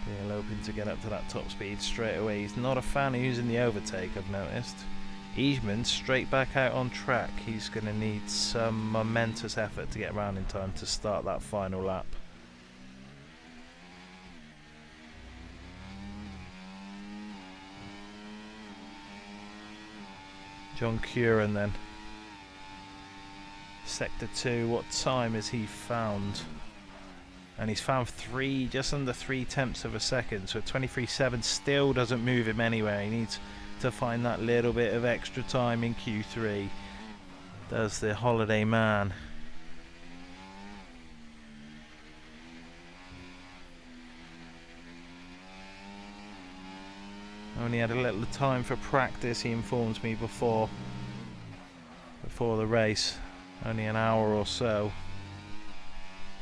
Being hoping to get up to that top speed straight away. He's not a fan of using the overtake, I've noticed. Eijkman straight back out on track. He's going to need some momentous effort to get around in time to start that final lap. John Curran then. Sector 2, what time has he found? And he's found just under 3/10 of a second, so 23.7 still doesn't move him anywhere. He needs to find that little bit of extra time in Q3. Does the holiday man. Only had a little time for practice, he informs me, before the race. Only an hour or so.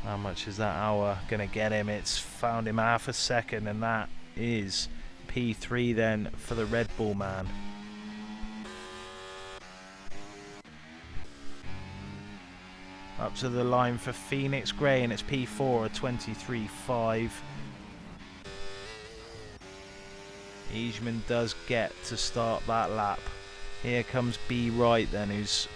How much is that hour going to get him? It's found him half a second, and that is P3 then for the Red Bull man. Up to the line for Phoenix Grey, and it's P4 at 23.5. Eijman does get to start that lap. Here comes B Wright then, who's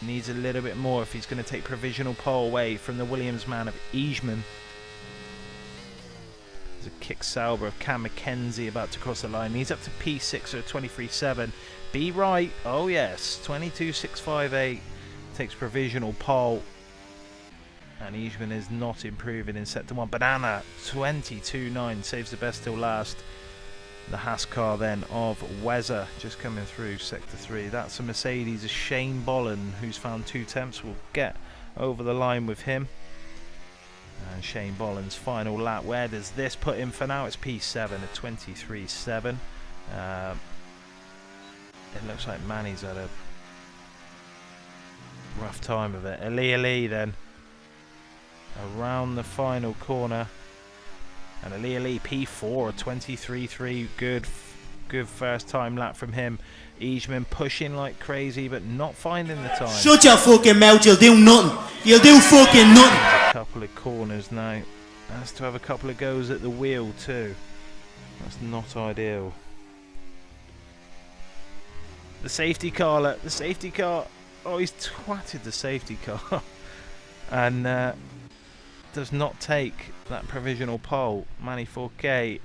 needs a little bit more if he's going to take provisional pole away from the Williams man of Eijman. There's a kick Sauber of Cam McKenzie about to cross the line. He's up to P6 or 23.7. B Wright, oh yes, 22.658 takes provisional pole. And Eijman is not improving in sector 1. Banana 22.9 saves the best till last. The Haas car then of Wezer just coming through sector 3. That's a Mercedes of Shane Bolland, who's found 2/10. We'll get over the line with him. And Shane Bolland's final lap. Where does this put him for now? It's P7 at 23.7. It looks like Manny's had a rough time of it. Ali then around the final corner. And Ali P4 at 23.3. Good first time lap from him. Eijman pushing like crazy, but not finding the time. Shut your fucking mouth, you'll do nothing. You'll do fucking nothing. A couple of corners now. Has to have a couple of goes at the wheel too. That's not ideal. The safety car, look, the safety car. Oh, he's twatted the safety car. And does not take that provisional pole. Manny K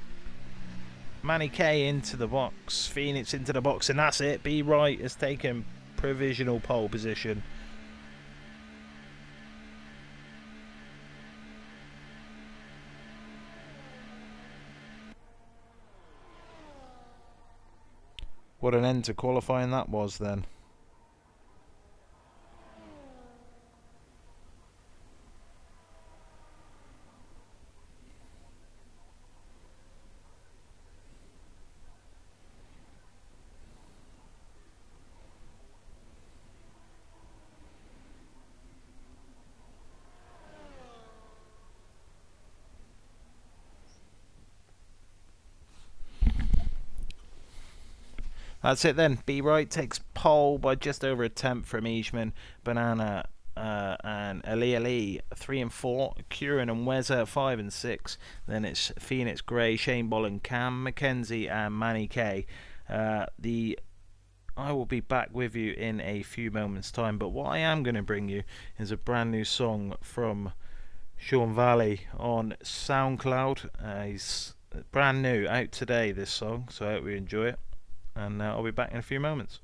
into the box. Phoenix into the box, and that's it. B Wright has taken provisional pole position. What an end to qualifying that was then. That's it then. B Wright takes pole by just over 1/10 from Eijman, Banana and Ali 3 and 4, Curran and Wezer 5 and 6. Then it's Phoenix Grey, Shane Bolland, Cam McKenzie and Manny K. I will be back with you in a few moments time, but what I am going to bring you is a brand new song from Sean Valley on SoundCloud. He's brand new, out today, this song, so I hope you enjoy it. And I'll be back in a few moments.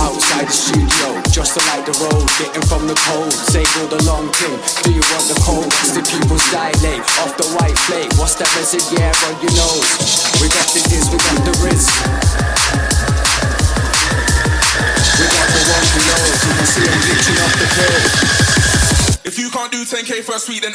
Outside the studio, just to light the road, getting from the cold, save all the long thing. Do you want the cold? The pupils dilate off the white flake. What's that message? Yeah, on your nose. We got the diz, we got the wrist. We got the one who knows. You can see him glitching off the curve. If you can't do 10k for a sweet, then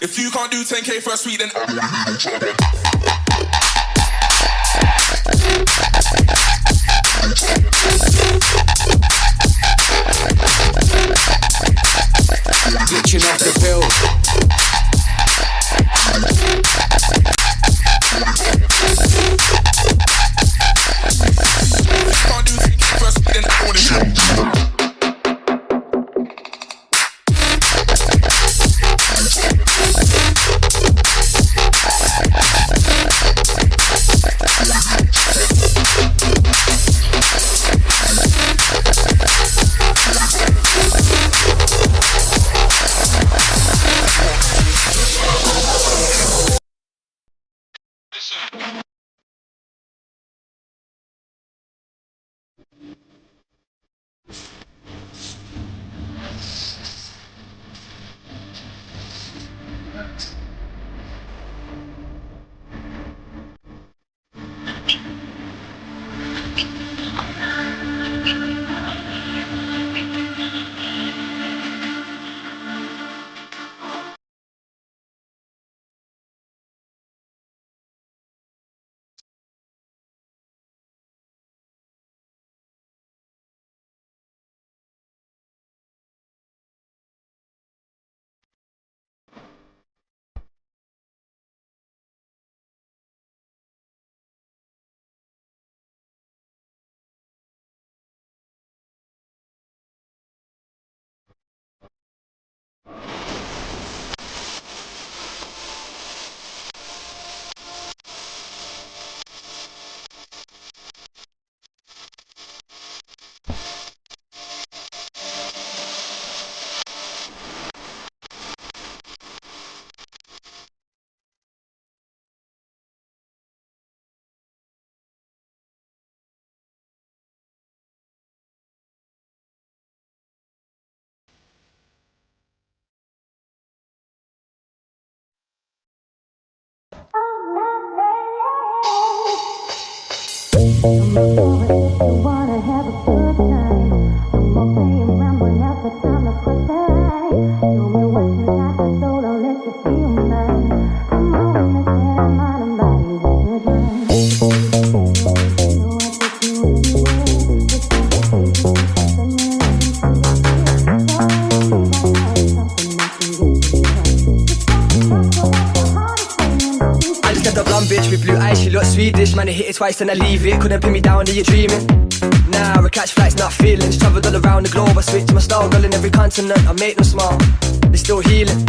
If you can't do 10k for a sweet, then glitching off the pill. can't do 10k for a sweet, then I wanna hear. Bitch with blue eyes, she looks Swedish. Man, I hit it twice and I leave it. Couldn't pin me down, are you dreaming? Nah, I catch flights, not feelings. Travelled all around the globe, I switch my style. Girl in every continent, I make them smile. They're still healing,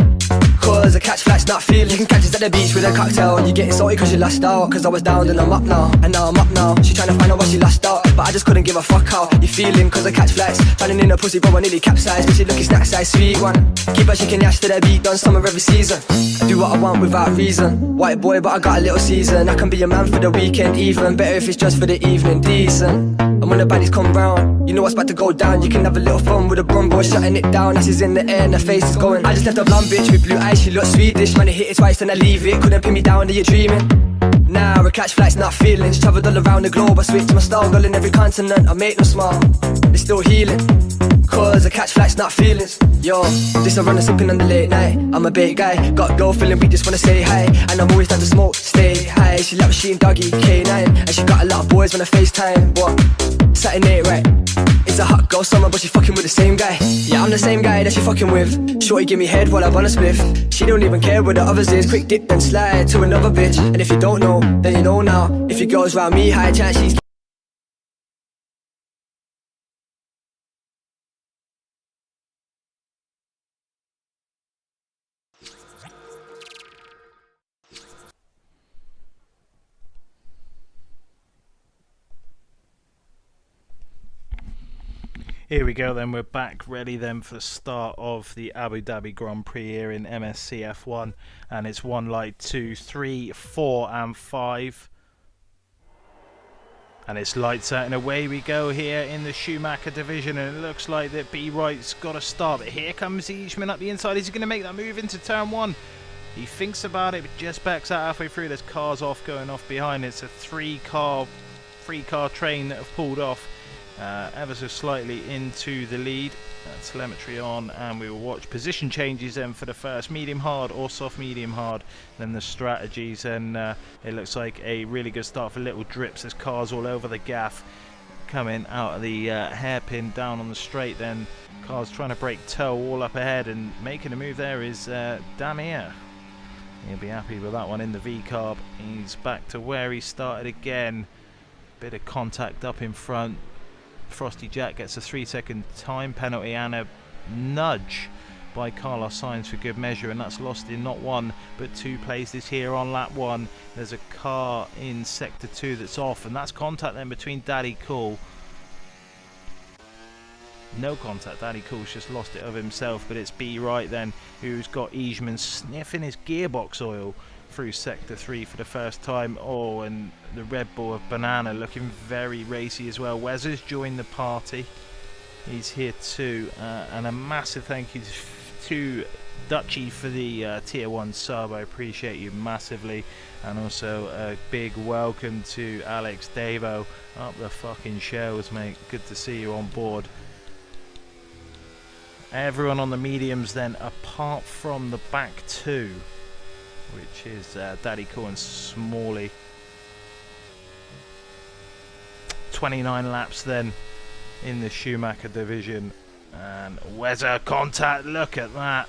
cause I catch flights, not feelings. You can catch us at the beach with a cocktail, and you getting salty cause you lost out. Cause I was down and I'm up now, and now I'm up now. She trying to find out what she lost out, but I just couldn't give a fuck how you feeling, cause I catch flights. Fanning in a pussy, but I nearly capsized. But she looking snack size, sweet one. Keep her shaking yash to the beat, done summer every season. I do what I want without reason. White boy, but I got a little season. I can be a man for the weekend even. Better if it's just for the evening, decent. And when the baddies come round, you know what's about to go down. You can have a little fun with a brum boy, shutting it down. As is in the air and her face is going. I just left a blonde bitch with blue eyes, she looks Swedish. Man, I hit it twice and I leave it. Couldn't pin me down, are you dreaming? Nah, I catch flights, not feelings. Travelled all around the globe, I switch my style. Girl in every continent, I make them smile. They're still healing, cause I catch flights, not feelings. Yo, this I run a sipping on the late night. I'm a bait guy, got a girl feeling we just wanna say hi. And I'm always down to smoke, stay high. She like she and doggy, K9. And she got a lot of boys when I FaceTime. What? Saturday night, right? It's a hot girl summer, but she fucking with the same guy. Yeah, I'm the same guy that she fucking with. Shorty give me head while I bun a spliff. She don't even care what the others is. Quick dip then slide to another bitch. And if you don't know, then you know now. If your girl's round me, high chance she's Here we go then, we're back ready then for the start of the Abu Dhabi Grand Prix here in MSCF1, and it's 1 light, 2, 3, 4 and 5, and it's lights out and away we go here in the Schumacher division, and it looks like that B Wright's got to start, but here comes Eijkman up the inside. Is he going to make that move into turn 1? He thinks about it but just backs out halfway through. There's cars going off behind. It's a three car train that have pulled off ever so slightly into the lead. Telemetry on, and we will watch position changes then for the first medium hard or soft medium hard, then the strategies, and it looks like a really good start for Little Drips. There's cars all over the gaff coming out of the hairpin down on the straight, then cars trying to break toe all up ahead, and making a move there is Damir. He'll be happy with that one in the V-carb. He's back to where he started again. Bit of contact up in front. Frosty Jack gets a 3-second time penalty and a nudge by Carlos Sainz for good measure, and that's lost in not 1 but 2 places here on lap 1. There's a car in sector 2 that's off, and that's contact then between Daddy Cool. No contact, Daddy Cool's just lost it of himself, but it's B Wright then who's got Eijkman sniffing his gearbox oil through sector 3 for the first time. Oh, and the Red Bull of Banana looking very racy as well. Wezzer's joined the party, he's here too, and a massive thank you to Dutchy for the tier 1 sub. I appreciate you massively, and also a big welcome to Alex Davo up the fucking shows, mate. Good to see you on board. Everyone on the mediums then, apart from the back 2, which is Daddy Cool and Smalley. 29 laps then in the Schumacher division, and Wezzer contact, look at that.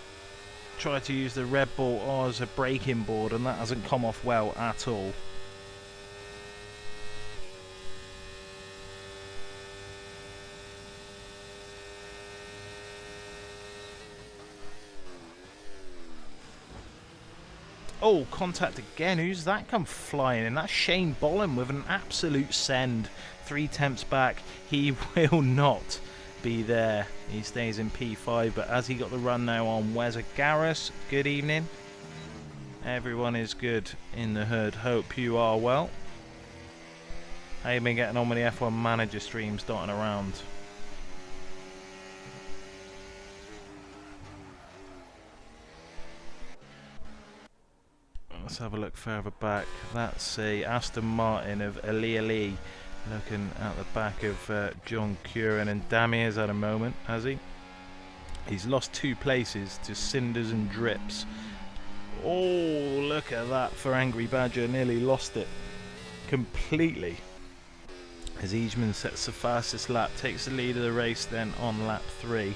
Tried to use the Red Bull as a braking board, and that hasn't come off well at all. Oh, contact again. Who's that come flying in? That's Shane Bolland with an absolute send. 3 temps back. He will not be there. He stays in P5, but as he got the run now on Wezzer Garris, good evening. Everyone is good in the hood. Hope you are well. How you been getting on with the F1 manager streams dotting around? Let's have a look further back. That's a Aston Martin of Ali Ali looking at the back of John Curran, and Damir's had a moment, has he? He's lost 2 places to Cinders and Drips. Oh, look at that for Angry Badger, nearly lost it completely. As Eijkman sets the fastest lap, takes the lead of the race then on lap 3.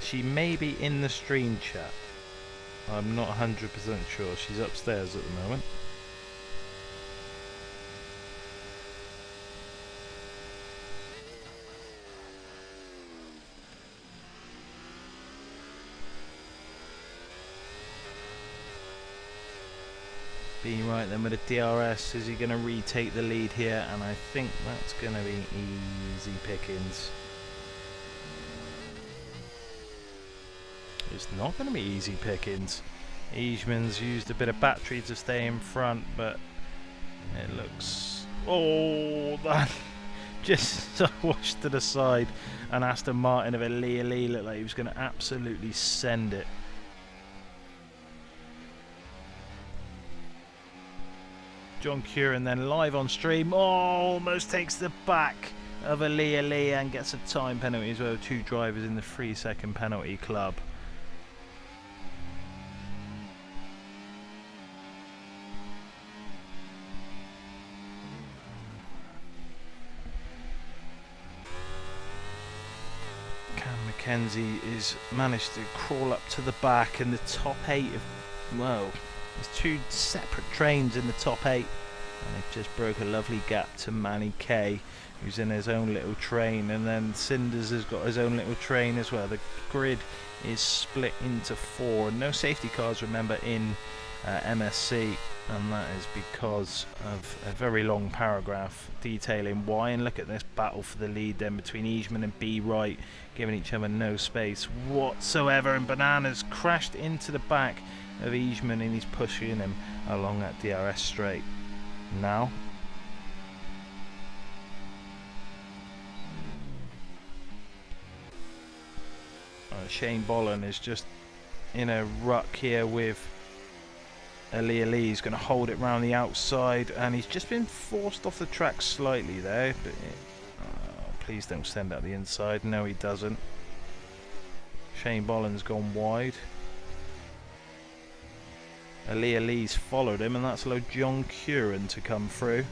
She may be in the stream chat. I'm not 100% sure. She's upstairs at the moment. Being right then with a DRS, is he going to retake the lead here? And I think that's going to be easy pickings. It's not going to be easy pickings. Eijkman's used a bit of battery to stay in front, but it looks... Oh, that just washed to the side. And Aston Martin of Ali Ali looked like he was going to absolutely send it. John Curran then live on stream. Oh, almost takes the back of Ali Ali and gets a time penalty as well. 2 drivers in the 3-second penalty club. Mackenzie is managed to crawl up to the back, and the top 8 of, well, there's 2 separate trains in the top 8. And it just broke a lovely gap to Manny K, who's in his own little train, and then Cinders has got his own little train as well. The grid is split into 4, and no safety cars, remember, in MSC, and that is because of a very long paragraph detailing why. And look at this battle for the lead then between Eastman and B Wright, giving each other no space whatsoever, and Bananas crashed into the back of Eastman, and he's pushing him along that DRS straight. Now Shane Bolland is just in a ruck here with Ali Ali. He's going to hold it round the outside, and he's just been forced off the track slightly there, but please don't send out the inside. No, he doesn't. Shane Bolland's gone wide. Ali Ali's followed him, and that's allowed John Curran to come through.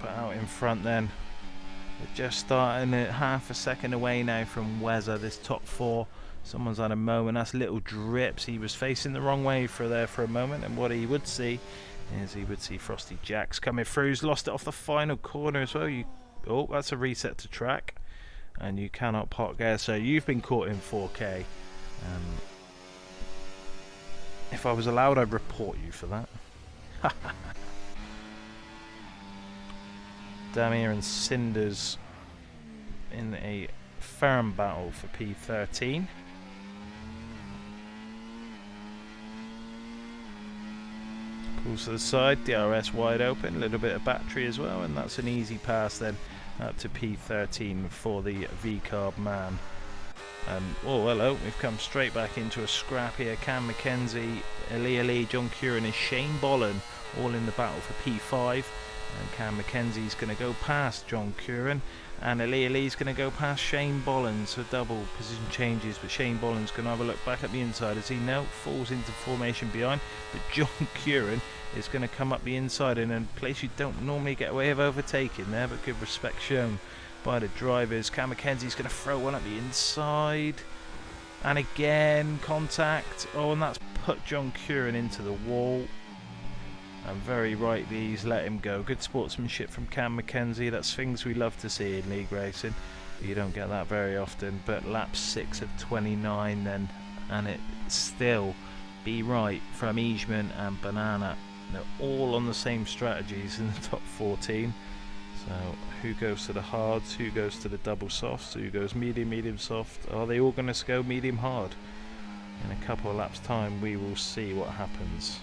But out in front then, we're just starting at half a second away now from Wezza, this top 4. Someone's had a moment. That's Little Drips. He was facing the wrong way for a moment, and what he would see is he would see Frosty Jacks coming through. He's lost it off the final corner as well. Oh, that's a reset to track, and you cannot park there, so you've been caught in 4K. If I was allowed, I'd report you for that. Damir and Cinders in a firm battle for P13. Pulls to the side, DRS wide open, a little bit of battery as well, and that's an easy pass then up to P13 for the V-Carb man. Oh, hello, we've come straight back into a scrap here. Cam McKenzie, Ali Ali, John Curran and Shane Bolland all in the battle for P5. And Cam McKenzie's going to go past John Curran, and Ali Ali's going to go past Shane Bolland. So double position changes, but Shane Bolland's going to have a look back at the inside as he now falls into formation behind. But John Curran is going to come up the inside in a place you don't normally get away with overtaking there, but good respect shown by the drivers. Cam McKenzie's going to throw one at the inside, and again contact. Oh, and that's put John Curran into the wall, and very rightly he's let him go. Good sportsmanship from Cam McKenzie. That's things we love to see in league racing. You don't get that very often. But lap 6 of 29 then, and it still be right from Eastman and Banana. They're all on the same strategies in the top 14. So who goes to the hards, who goes to the double softs, who goes medium, medium soft? Are they all going to go medium hard? In a couple of laps time we will see what happens.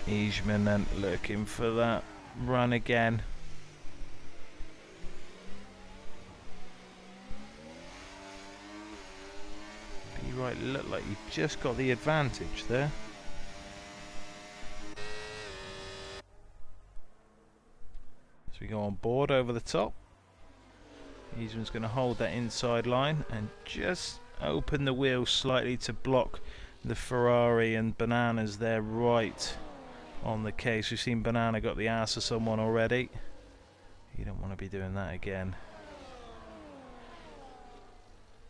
Eastman then looking for that run again. Right, look like you just got the advantage there. So we go on board over the top. Eastman's going to hold that inside line and just open the wheel slightly to block the Ferrari, and Bananas there right on the case. We've seen Banana got the ass of someone already. You don't want to be doing that again.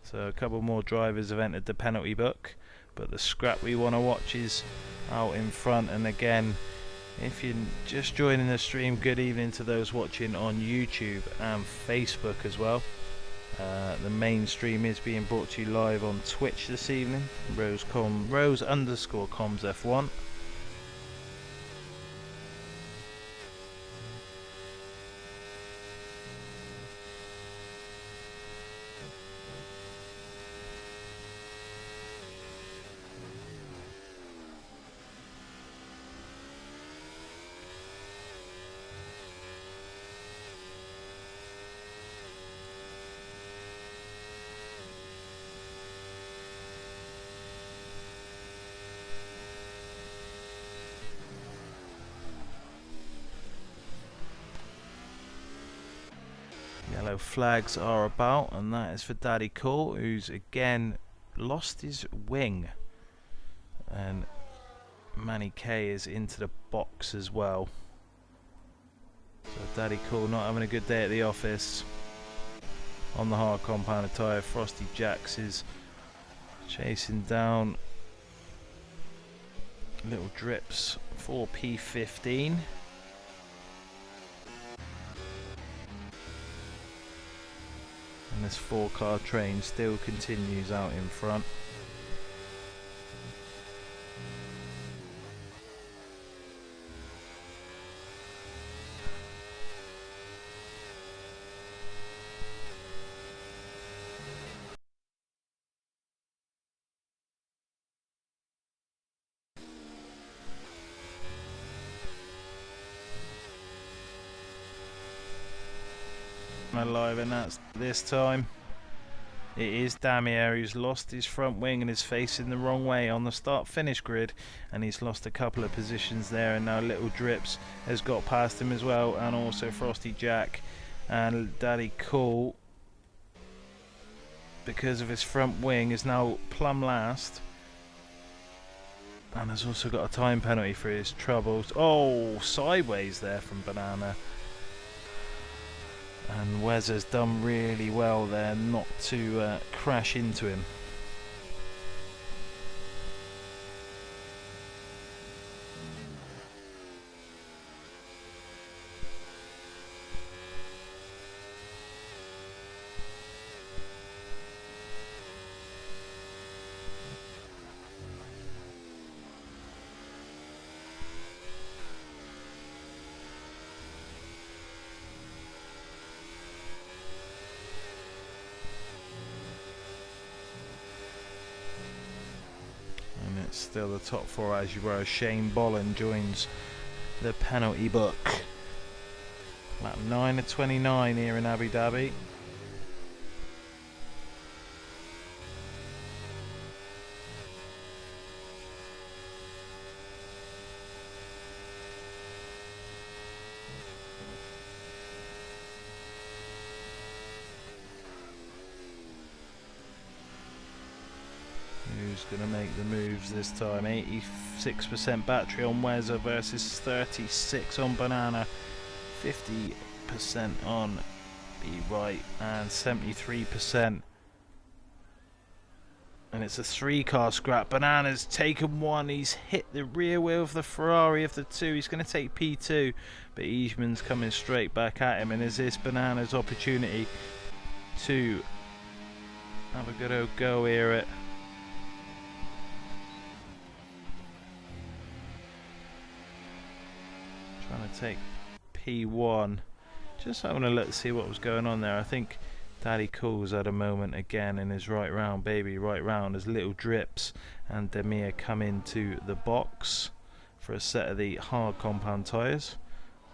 So a couple more drivers have entered the penalty book, but the scrap we want to watch is out in front. And again, if you're just joining the stream, good evening to those watching on YouTube and Facebook as well. The main stream is being brought to you live on Twitch this evening, Rose_comms F1. Yellow flags are about, and that is for Daddy Cool, who's again lost his wing, and Manny K is into the box as well. So Daddy Cool not having a good day at the office. on the hard compounded tyre. Frosty Jacks is chasing down Little Drips for P15. And this 4-car train still continues out in front. Alive, and that's this time. It is Damier who's lost his front wing and is facing the wrong way on the start-finish grid, and he's lost a couple of positions there, and now Little Drips has got past him as well, and also Frosty Jack and Daddy Cool, because of his front wing, is now plumb last, and has also got a time penalty for his troubles. Oh, sideways there from Banana. And Wes has done really well there not to crash into him. Still the top four as you were. Shane Bolland joins the penalty book. Lap 9 of 29 here in Abu Dhabi. Who's going to make the moves this time? 86% battery on Weza versus 36 on Banana, 50% on Be Right, and 73%. And it's a 3-car scrap. Banana's taken one. He's hit the rear wheel of the Ferrari of the two. He's going to take P2, but Eijman's coming straight back at him. And is this Banana's opportunity to have a good old go here at trying to take P1? Just having a look to see what was going on there. I think Daddy Cool's had a moment again in his right round, baby right round, as Little Drips and Demir come into the box for a set of the hard compound tyres.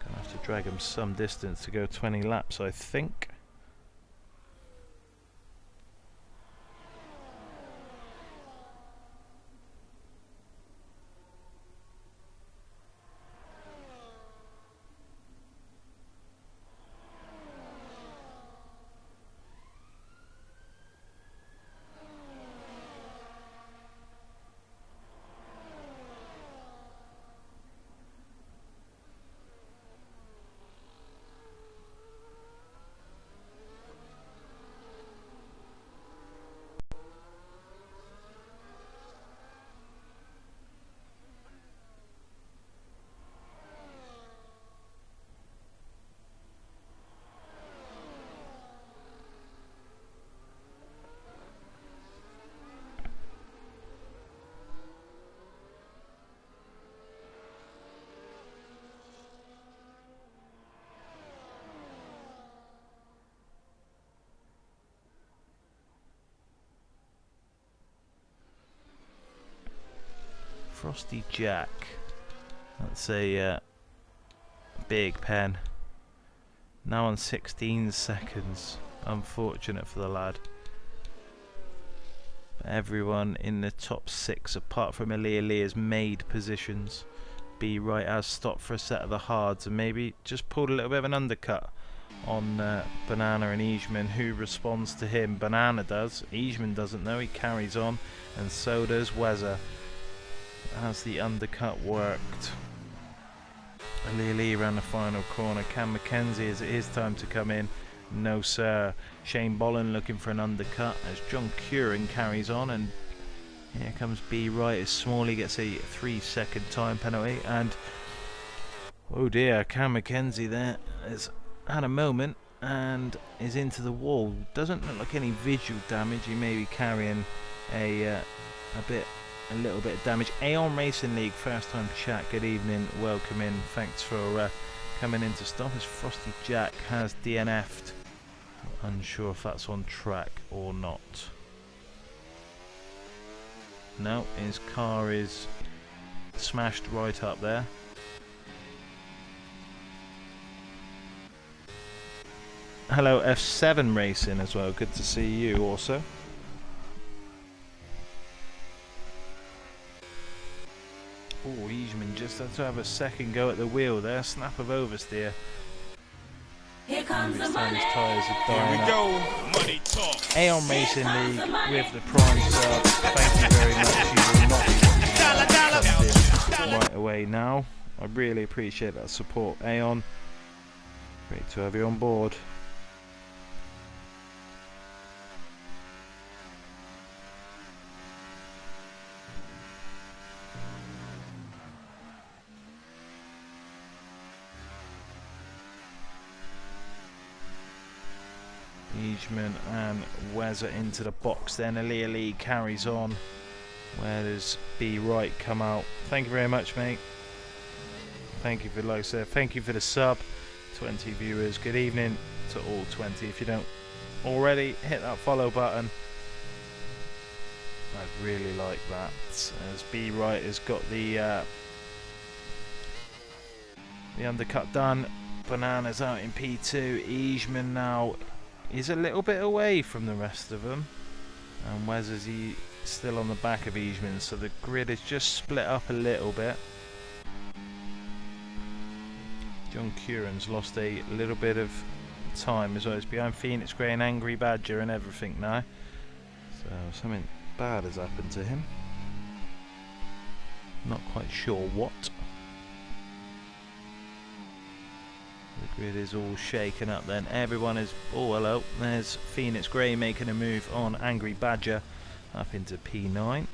Gonna have to drag him some distance to go 20 laps, I think. Frosty Jack, that's a big pen. Now on 16 seconds, unfortunate for the lad. But everyone in the top 6 apart from Elia Lee has made positions. Be Right has stopped for a set of the hards and maybe just pulled a little bit of an undercut on Banana and Eijman. Who responds to him? Banana does. Eijman doesn't know, he carries on, and so does Weza. Has the undercut worked? Elia Lee around the final corner. Cam Mackenzie, is it his time to come in? No sir. Shane Bolland looking for an undercut as John Curran carries on, and here comes B Right as Smalley gets a 3-second time penalty, and oh dear, Cam McKenzie there has had a moment and is into the wall. Doesn't look like any visual damage. He may be carrying a little bit of damage. Aon Racing League, first time chat, good evening, welcome in, thanks for coming in to stop as Frosty Jack has DNF'd. Unsure if that's on track or not. No, his car is smashed right up there. Hello F7 Racing as well, good to see you also. Oh, Eijman just had to have a second go at the wheel there, snap of oversteer. Here comes the money. His tyres are dying. Here we go. Money talk. Aon Racing League with the prime sub. Thank you very much. You will not be watching right away now. I really appreciate that support, Aon. Great to have you on board. Eijman and Wezza into the box, then Aaliyah Lee carries on. Where does B Right come out? Thank you very much, mate. Thank you for the like, sir. Thank you for the sub. 20 viewers. Good evening to all 20. If you don't already, hit that follow button. I'd really like that. As B Right has got the undercut done. Bananas out in P2. Eijman now is a little bit away from the rest of them, and Wes is still on the back of Eijman, so the grid is just split up a little bit. John Curran's lost a little bit of time as well. It's behind Phoenix Grey and Angry Badger and everything now, so something bad has happened to him. Not quite sure what. The grid is all shaken up then. Everyone is... Oh, hello. There's Phoenix Grey making a move on Angry Badger up into P9.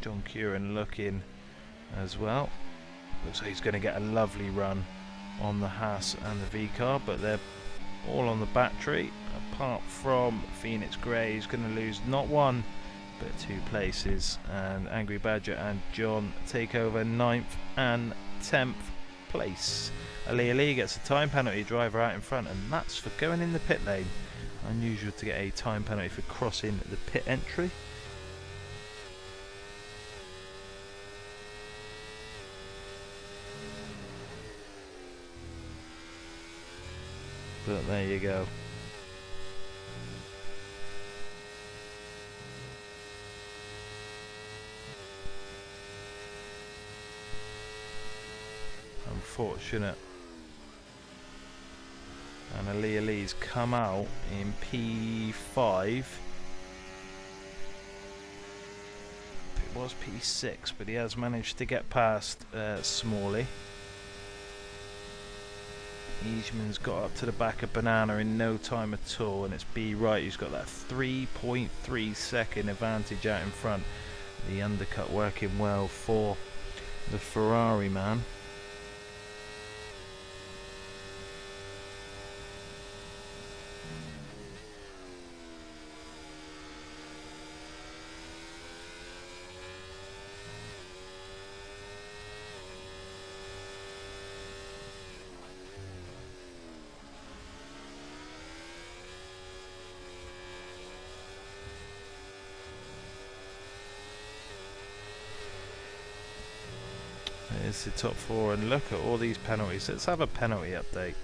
John Curran looking as well. Looks like he's going to get a lovely run on the Haas and the V-car, but they're all on the battery. Apart from Phoenix Grey, who's going to lose not one, but 2 places. And Angry Badger and John take over 9th and 10th place. Aaliyah Lee gets a time penalty, driver out in front, and that's for going in the pit lane. Unusual to get a time penalty for crossing the pit entry. But there you go. Unfortunate. And Aaliyah Lee's come out in P5. It was P6, but he has managed to get past Smalley. Eijman's got up to the back of Banana in no time at all, and it's B Right who's got that 3.3 second advantage out in front. The undercut working well for the Ferrari man. It's the top 4, and look at all these penalties. Let's have a penalty update.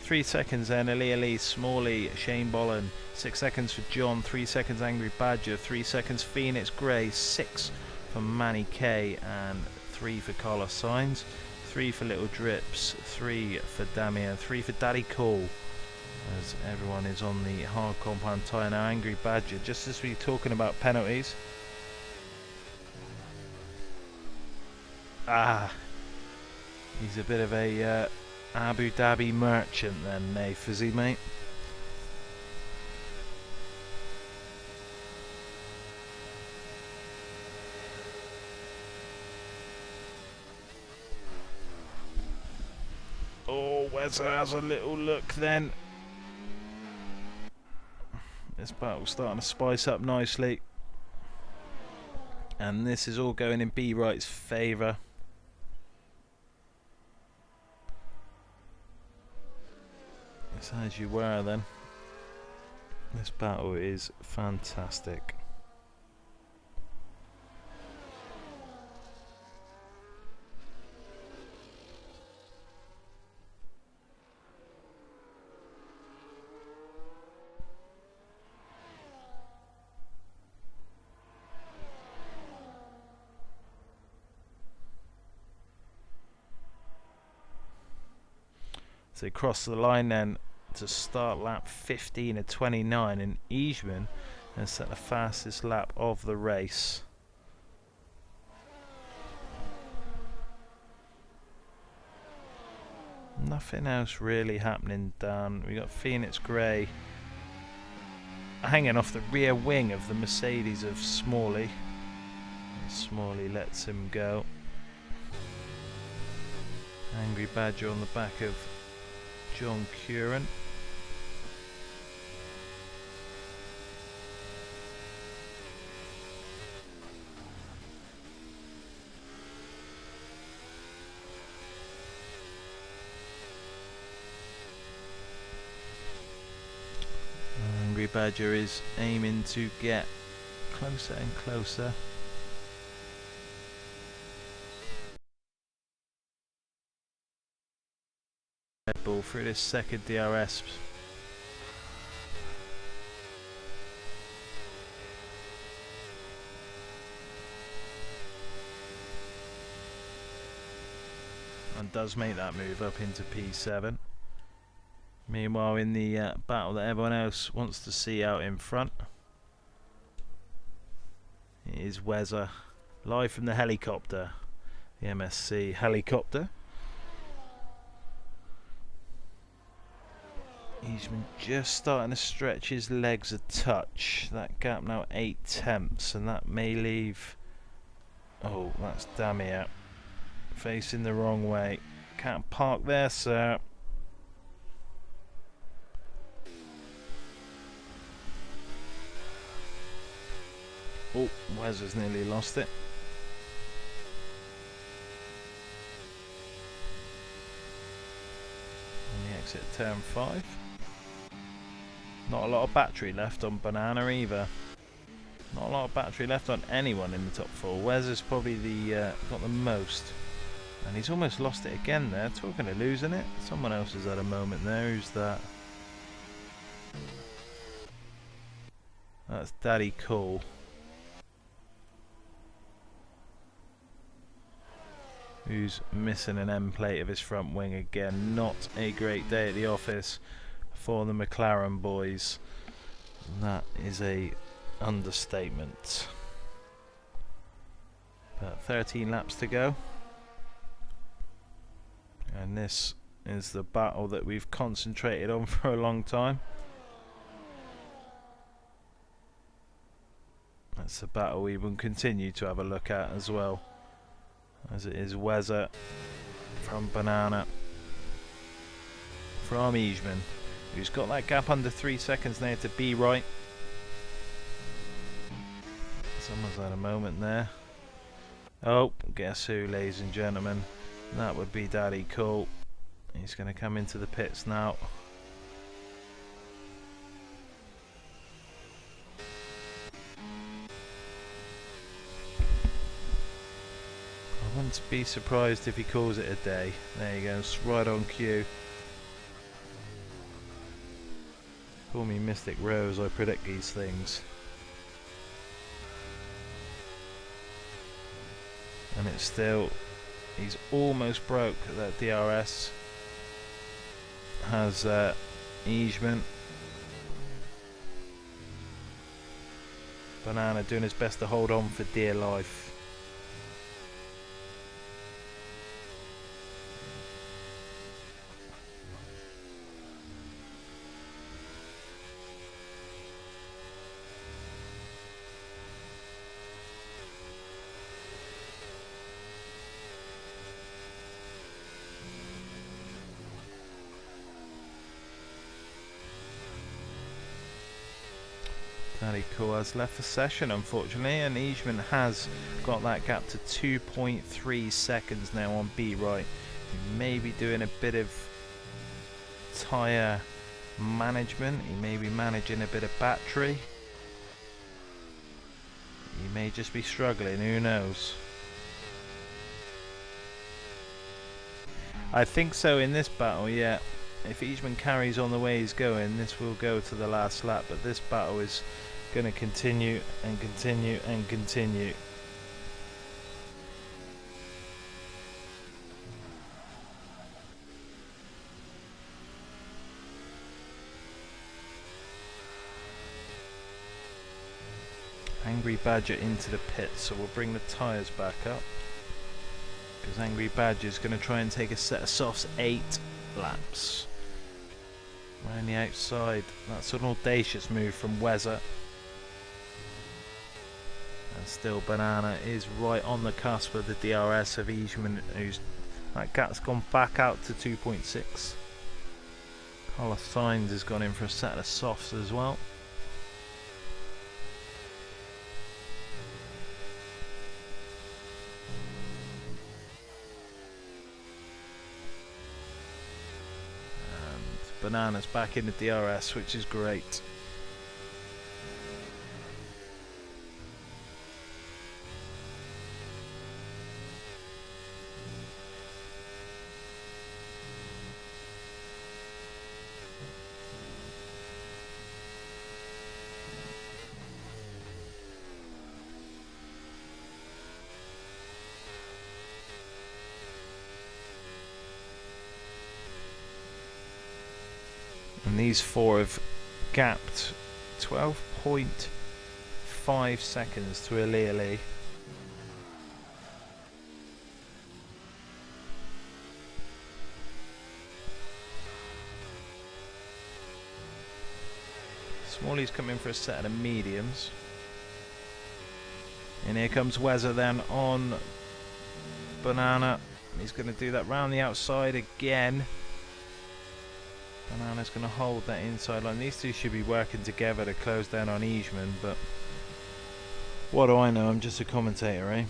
3 seconds then, Aaliyah Lee, Smalley, Shane Bolland. 6 seconds for John, 3 seconds Angry Badger, 3 seconds Phoenix Grey, 6 for Manny K, and 3 for Carlos Sainz, 3 for Little Drips, 3 for Damien, 3 for Daddy Cool. As everyone is on the hard compound tyre now. Angry Badger, just as we're talking about penalties. He's a bit of a Abu Dhabi Merchant then, Nath, is he, mate? Oh, Wezza has a little look then. This battle's starting to spice up nicely. And this is all going in B Right's favour. It's as you were then. This battle is fantastic. So they cross the line then to start lap 15 of 29, and Eijman has set the fastest lap of the race. Nothing else really happening down. We got Phoenix Grey hanging off the rear wing of the Mercedes of Smalley. And Smalley lets him go. Angry Badger on the back of John Curran. Angry Badger is aiming to get closer and closer. Red Bull through this second DRS. And does make that move up into P7. Meanwhile, in the battle that everyone else wants to see out in front, it is Wezza live from the helicopter, the MSC helicopter. He's been just starting to stretch his legs a touch. That gap now 8/10, and that may leave. Oh, that's Damier facing the wrong way. Can't park there, sir. Oh, Wezza's nearly lost it. On the exit turn 5. Not a lot of battery left on Banana either. Not a lot of battery left on anyone in the top 4. Wezza's probably the got the most. And he's almost lost it again there. Talking of losing it, someone else has had a moment there. Who's that? That's Daddy Cool. Who's missing an end plate of his front wing again. Not a great day at the office for the McLaren boys. That is a understatement. But 13 laps to go. And this is the battle that we've concentrated on for a long time. That's the battle we will continue to have a look at as well, as it is Wezza from Banana from Eijman, who's got that gap under 3 seconds now to be right. Someone's had a moment there. Oh, guess who, ladies and gentlemen? That would be Daddy Cool. He's going to come into the pits now. I wouldn't be surprised if he calls it a day. There he goes, right on cue. Call me Mystic Rose, I predict these things. And it's still, he's almost broke that DRS. Has Eijman. Banana doing his best to hold on for dear life. Daddy Cool has left the session, unfortunately, and Eijman has got that gap to 2.3 seconds now on B right. He may be doing a bit of tyre management. He may be managing a bit of battery. He may just be struggling, who knows. I think so in this battle, yeah. If Eijman carries on the way he's going, this will go to the last lap, but this battle is going to continue and continue and continue. Angry Badger into the pits, so we'll bring the tyres back up. Because Angry Badger is going to try and take a set of softs 8 laps. Around the outside. That's an audacious move from Weather. And still Banana is right on the cusp of the DRS of Eijman, who's that gap's gone back out to 2.6. Carlos Sainz has gone in for a set of softs as well. Banana's back in the DRS, which is great. And these four have gapped 12.5 seconds to Ali. Smalley's coming for a set of the mediums. And here comes Weather then on Banana. He's going to do that round the outside again. Banana's going to hold that inside line. These two should be working together to close down on Eijman, but what do I know? I'm just a commentator, eh?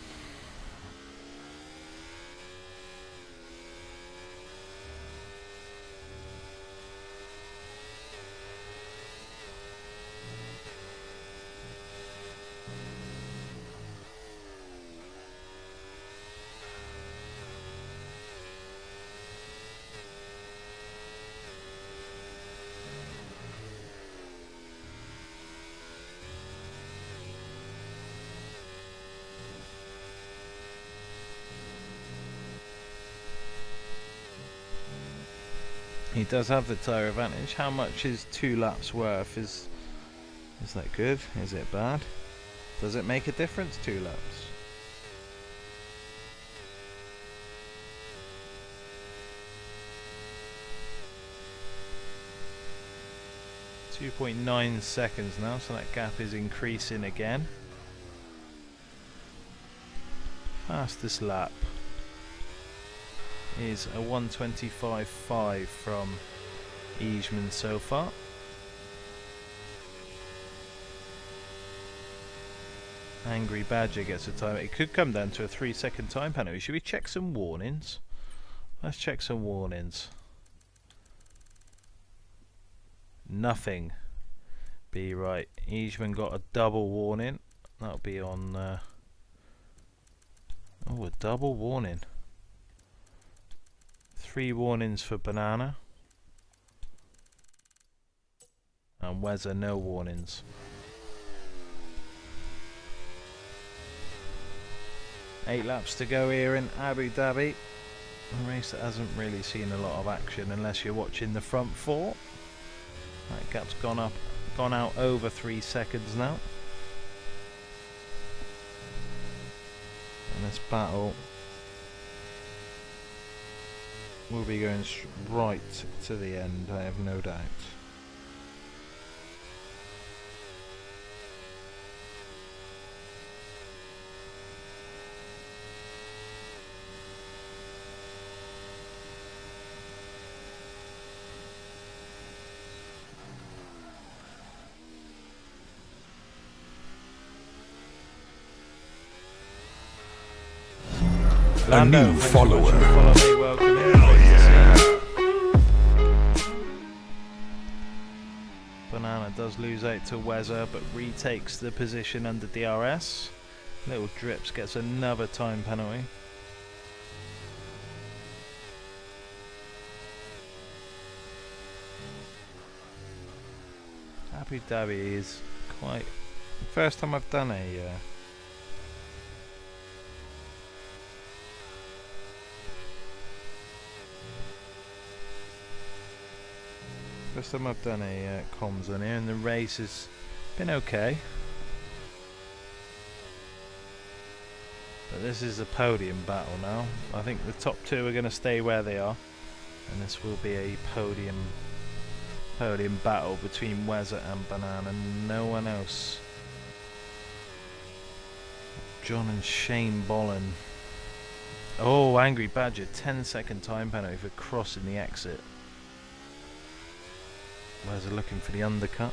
He does have the tyre advantage. How much is 2 laps worth? Is that good? Is it bad? Does it make a difference, 2 laps? .9 seconds now, so that gap is increasing again. Fastest lap is a 1:25.5 from Eijman so far. Angry Badger gets a time. It could come down to a 3-second time penalty. Should we check some warnings? Let's check some warnings. Nothing. Be right. Eijman got a double warning. That'll be on. Oh, a double warning. 3 warnings for Banana. And Weather, no warnings. Eight laps to go here in Abu Dhabi. A race that hasn't really seen a lot of action unless you're watching the front 4. That gap's gone out over 3 seconds now. And this battle will be going right to the end, I have no doubt. Lando, a new follower. Follow me, welcome in. Great to see you. Banana does lose out to Wezza, but retakes the position under DRS. Little Drips gets another time penalty. Abu Dhabi is quite... First time I've done a... First time I've done a comms on here, and the race has been okay. But this is a podium battle now. I think the top two are going to stay where they are, and this will be a podium battle between Wezza and Banana. No one else. John and Shane Bollen. Oh, Angry Badger, 10-second time penalty for crossing the exit. Wezza looking for the undercut.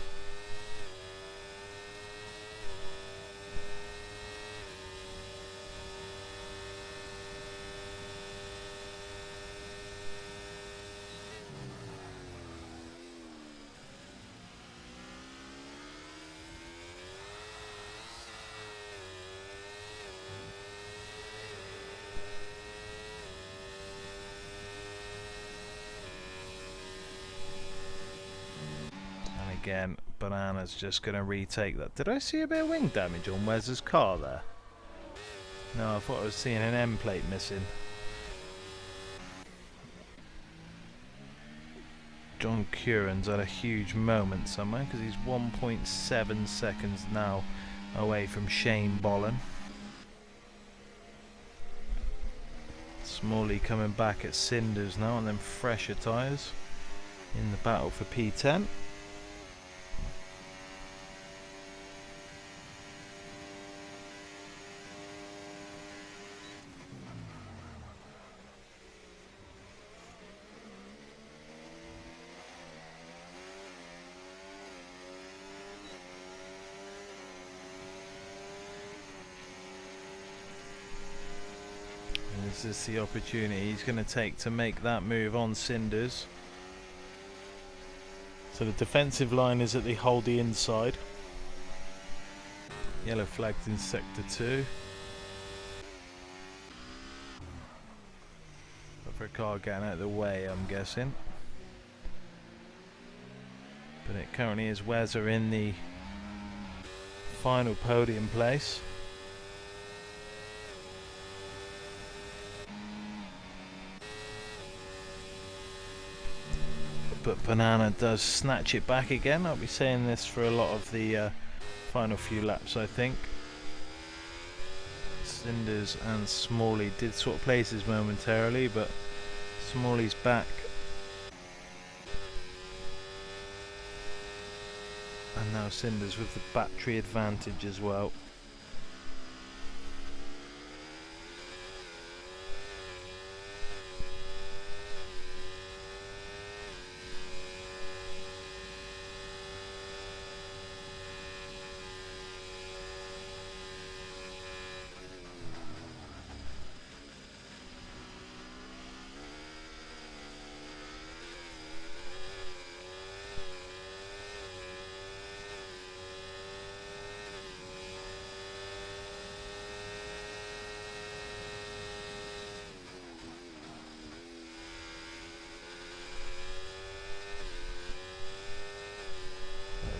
Again, Banana's just going to retake that. Did I see a bit of wing damage on Wez's car there? No, I thought I was seeing an end plate missing. John Curran's had a huge moment somewhere because he's 1.7 seconds now away from Shane Bollen. Smalley coming back at Cinders now, and then fresher tyres in the battle for P10. This is the opportunity he's going to take to make that move on Cinders. So the defensive line is that they hold the inside. Yellow flagged in sector 2. But for a car getting out of the way, I'm guessing. But it currently is Wezza in the final podium place. But Banana does snatch it back again. I'll be saying this for a lot of the final few laps, I think. Cinders and Smalley did swap places momentarily, but Smalley's back. And now Cinders with the battery advantage as well.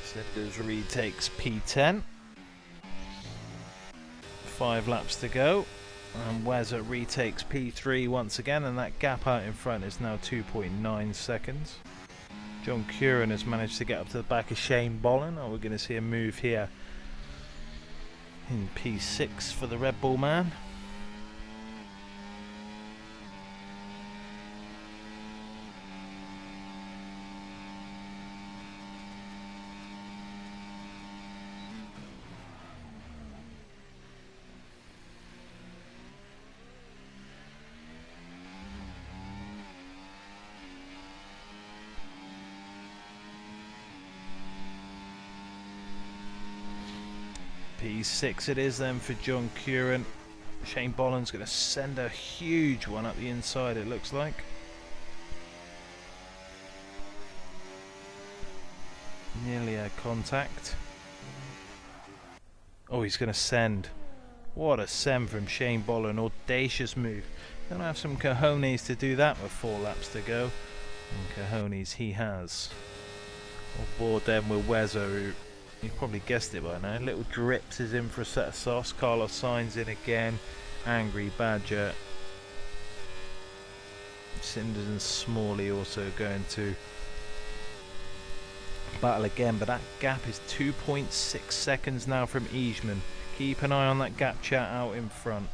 Cinders retakes P10. 5 laps to go, and Wezza retakes P3 once again, and that gap out in front is now 2.9 seconds. John Curran has managed to get up to the back of Shane Bollen. Oh, we're going to see a move here in P6 for the Red Bull man. P6 it is then for John Curran. Shane Bolland's going to send a huge one up the inside, it looks like. Nearly had contact. Oh, he's going to send. What a send from Shane Bolland. Audacious move. Gonna have some cojones to do that with 4 laps to go. And cojones he has. On board then with Wezza, who you probably guessed it by now. Little Drips is in for a set of sauce. Carlos Sainz in again. Angry Badger. Cinders and Smalley also going to battle again, but that gap is 2.6 seconds now from Eijsman. Keep an eye on that gap, chat, out in front.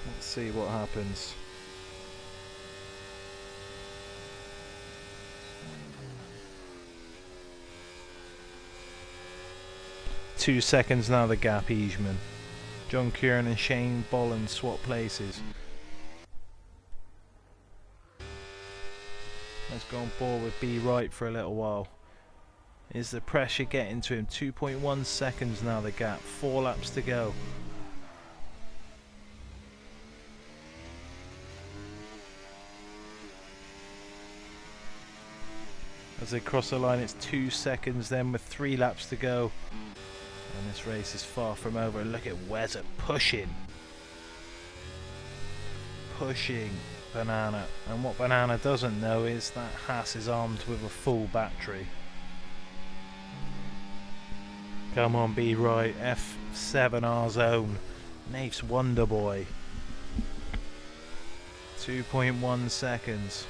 Let's see what happens. Two seconds now the gap, Eijsman. John Kieran and Shane Bolland swap places. Let's go on board with B Right for a little while. Is the pressure getting to him? 2.1 seconds now the gap. 4 laps to go. As they cross the line, it's 2 seconds then with 3 laps to go. And this race is far from over. Look at Wezza pushing. Pushing Banana. And what Banana doesn't know is that Haas is armed with a full battery. Come on, be right. F7R's own. Nafe's Wonder Boy. 2.1 seconds.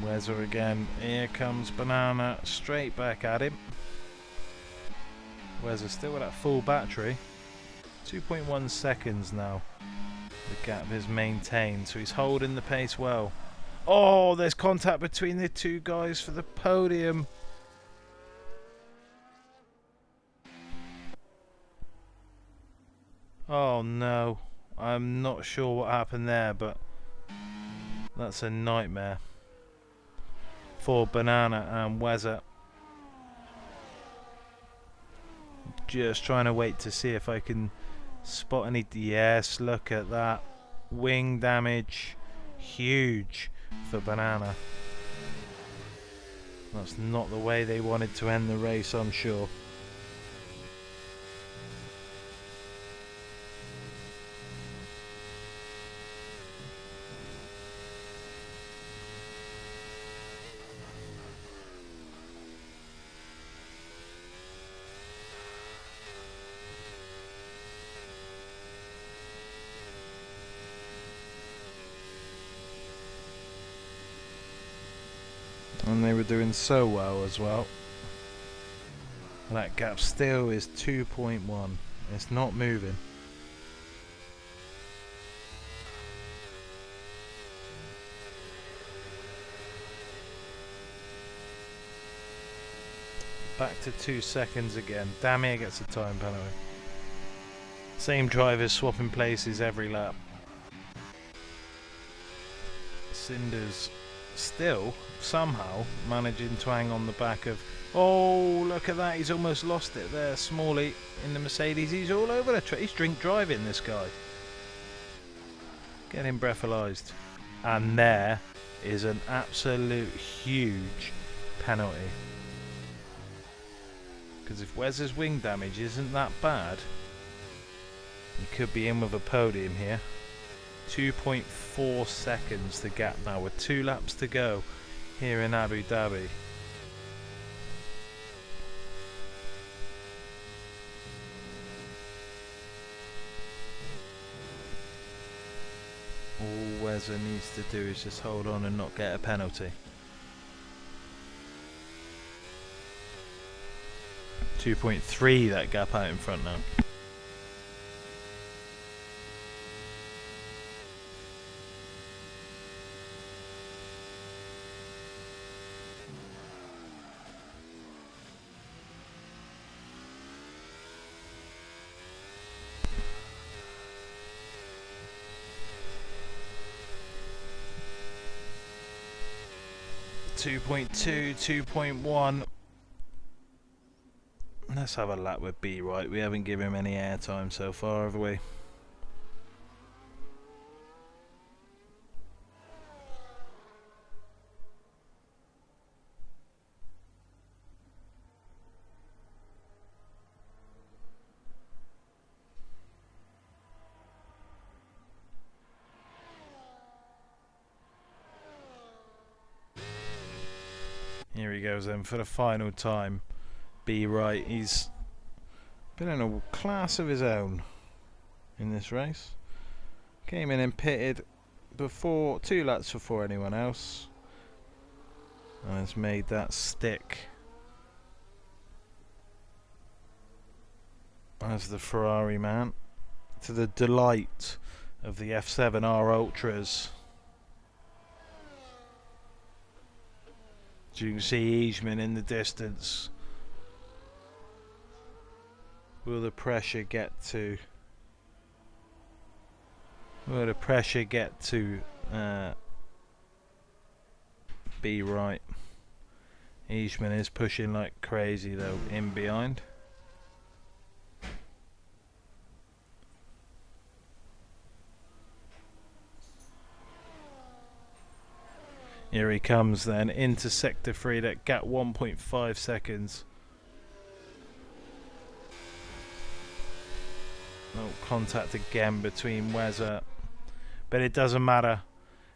Wezza again. Here comes Banana straight back at him. Wezza still with that full battery. 2.1 seconds now. The gap is maintained, so he's holding the pace well. Oh, there's contact between the two guys for the podium. Oh no, I'm not sure what happened there, but that's a nightmare for Banana and Wezza. Just trying to wait to see if I can spot any. Yes, look at that. Wing damage. Huge for Banana. That's not the way they wanted to end the race, I'm sure. And they were doing so well as well. And that gap still is 2.1. It's not moving. Back to 2 seconds again. Damir gets a time penalty. Same drivers swapping places every lap. Cinders still somehow managing to hang on the back of. Oh, look at that, he's almost lost it there. Smalley in the Mercedes, he's all over the track. He's drink driving, this guy. Getting breathalyzed. And there is an absolute huge penalty. Because if Wez's wing damage isn't that bad, he could be in with a podium here. 2.4 seconds the gap now with 2 laps to go here in Abu Dhabi. All Wezza needs to do is just hold on and not get a penalty. 2.3 that gap out in front now. .2, 2.1. Let's have a lap with B right. We haven't given him any airtime so far, have we? Here he goes then for the final time. B right, he's been in a class of his own in this race. Came in and pitted before 2 laps before anyone else, and has made that stick as the Ferrari man, to the delight of the F7R Ultras. As you can see Eastman in the distance. Will the pressure get to B right? Eastman is pushing like crazy though in behind. Here he comes then into sector 3, that gap 1.5 seconds. No contact again between Weser, but it doesn't matter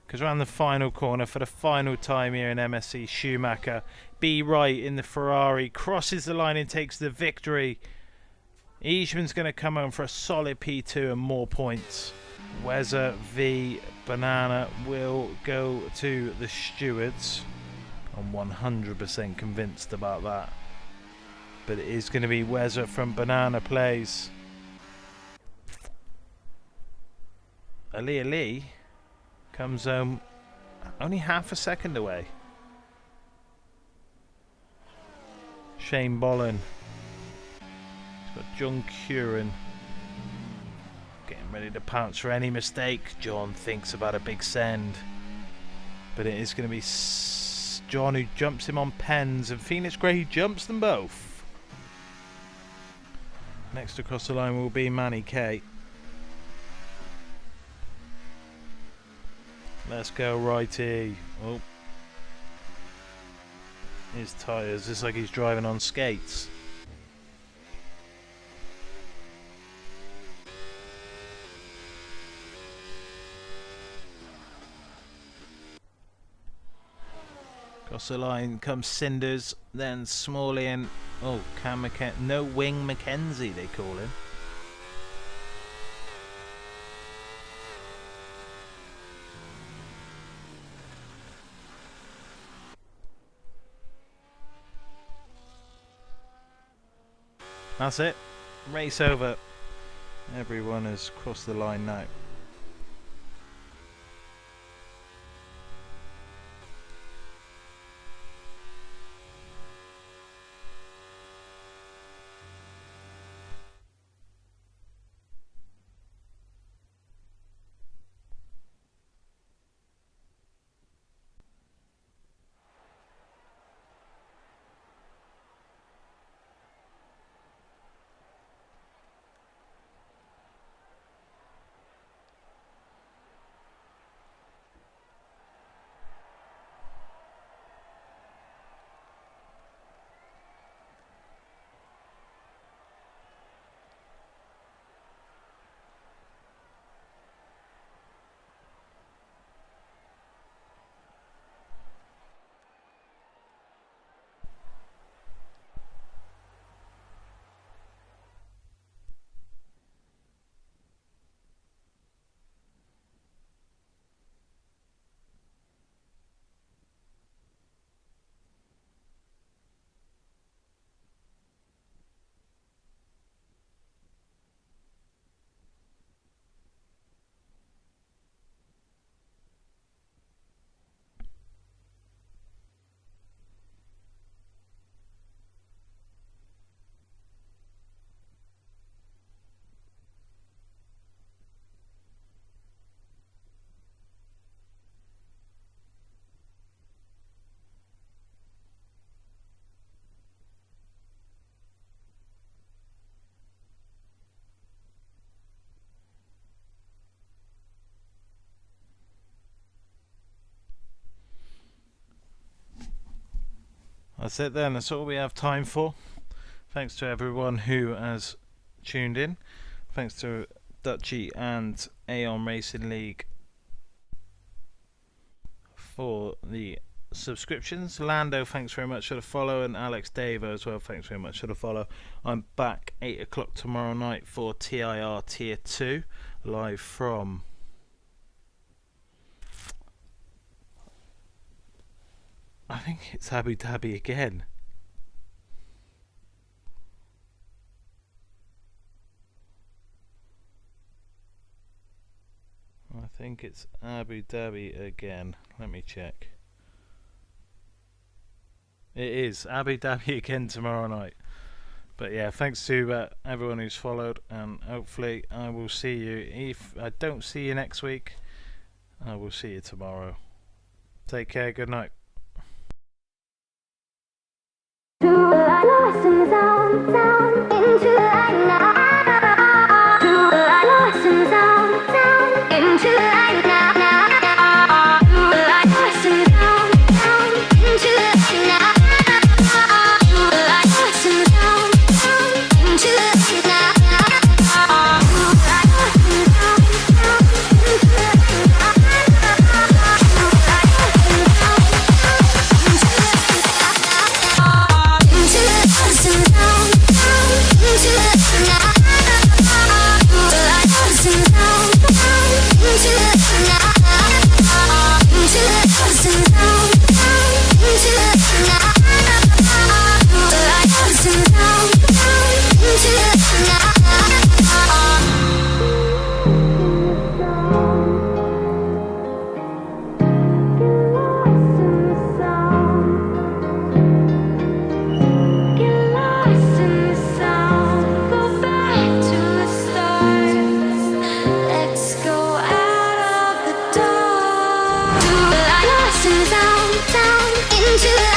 because around the final corner for the final time here in MSC, Schumacher, B right in the Ferrari, crosses the line and takes the victory. Eastman's going to come home for a solid P2 and more points. Weser v Banana will go to the stewards. I'm 100% convinced about that. But it is going to be Weser from Banana plays. Ali comes home only half a second away. Shane Bolin. He's got John Curran getting ready to pounce for any mistake. John thinks about a big send, but it is going to be John who jumps him on pens, and Phoenix Gray who jumps them both. Next across the line will be Manny K. Let's go righty. Oh, his tyres, it's like he's driving on skates. Across the line comes Cinders, then Smalley and Cam No Wing McKenzie they call him. That's it. Race over. Everyone has crossed the line now. That's it then. That's all we have time for. Thanks to everyone who has tuned in. Thanks to Dutchy and Aeon Racing League for the subscriptions. Lando, thanks very much for the follow, and Alex Davo as well, thanks very much for the follow. I'm back 8 o'clock tomorrow night for TIR Tier 2, live from I think it's Abu Dhabi again. I think it's Abu Dhabi again. Let me check. It is Abu Dhabi again tomorrow night. But yeah, thanks to everyone who's followed, and hopefully I will see you. If I don't see you next week, I will see you tomorrow. Take care, good night. Down into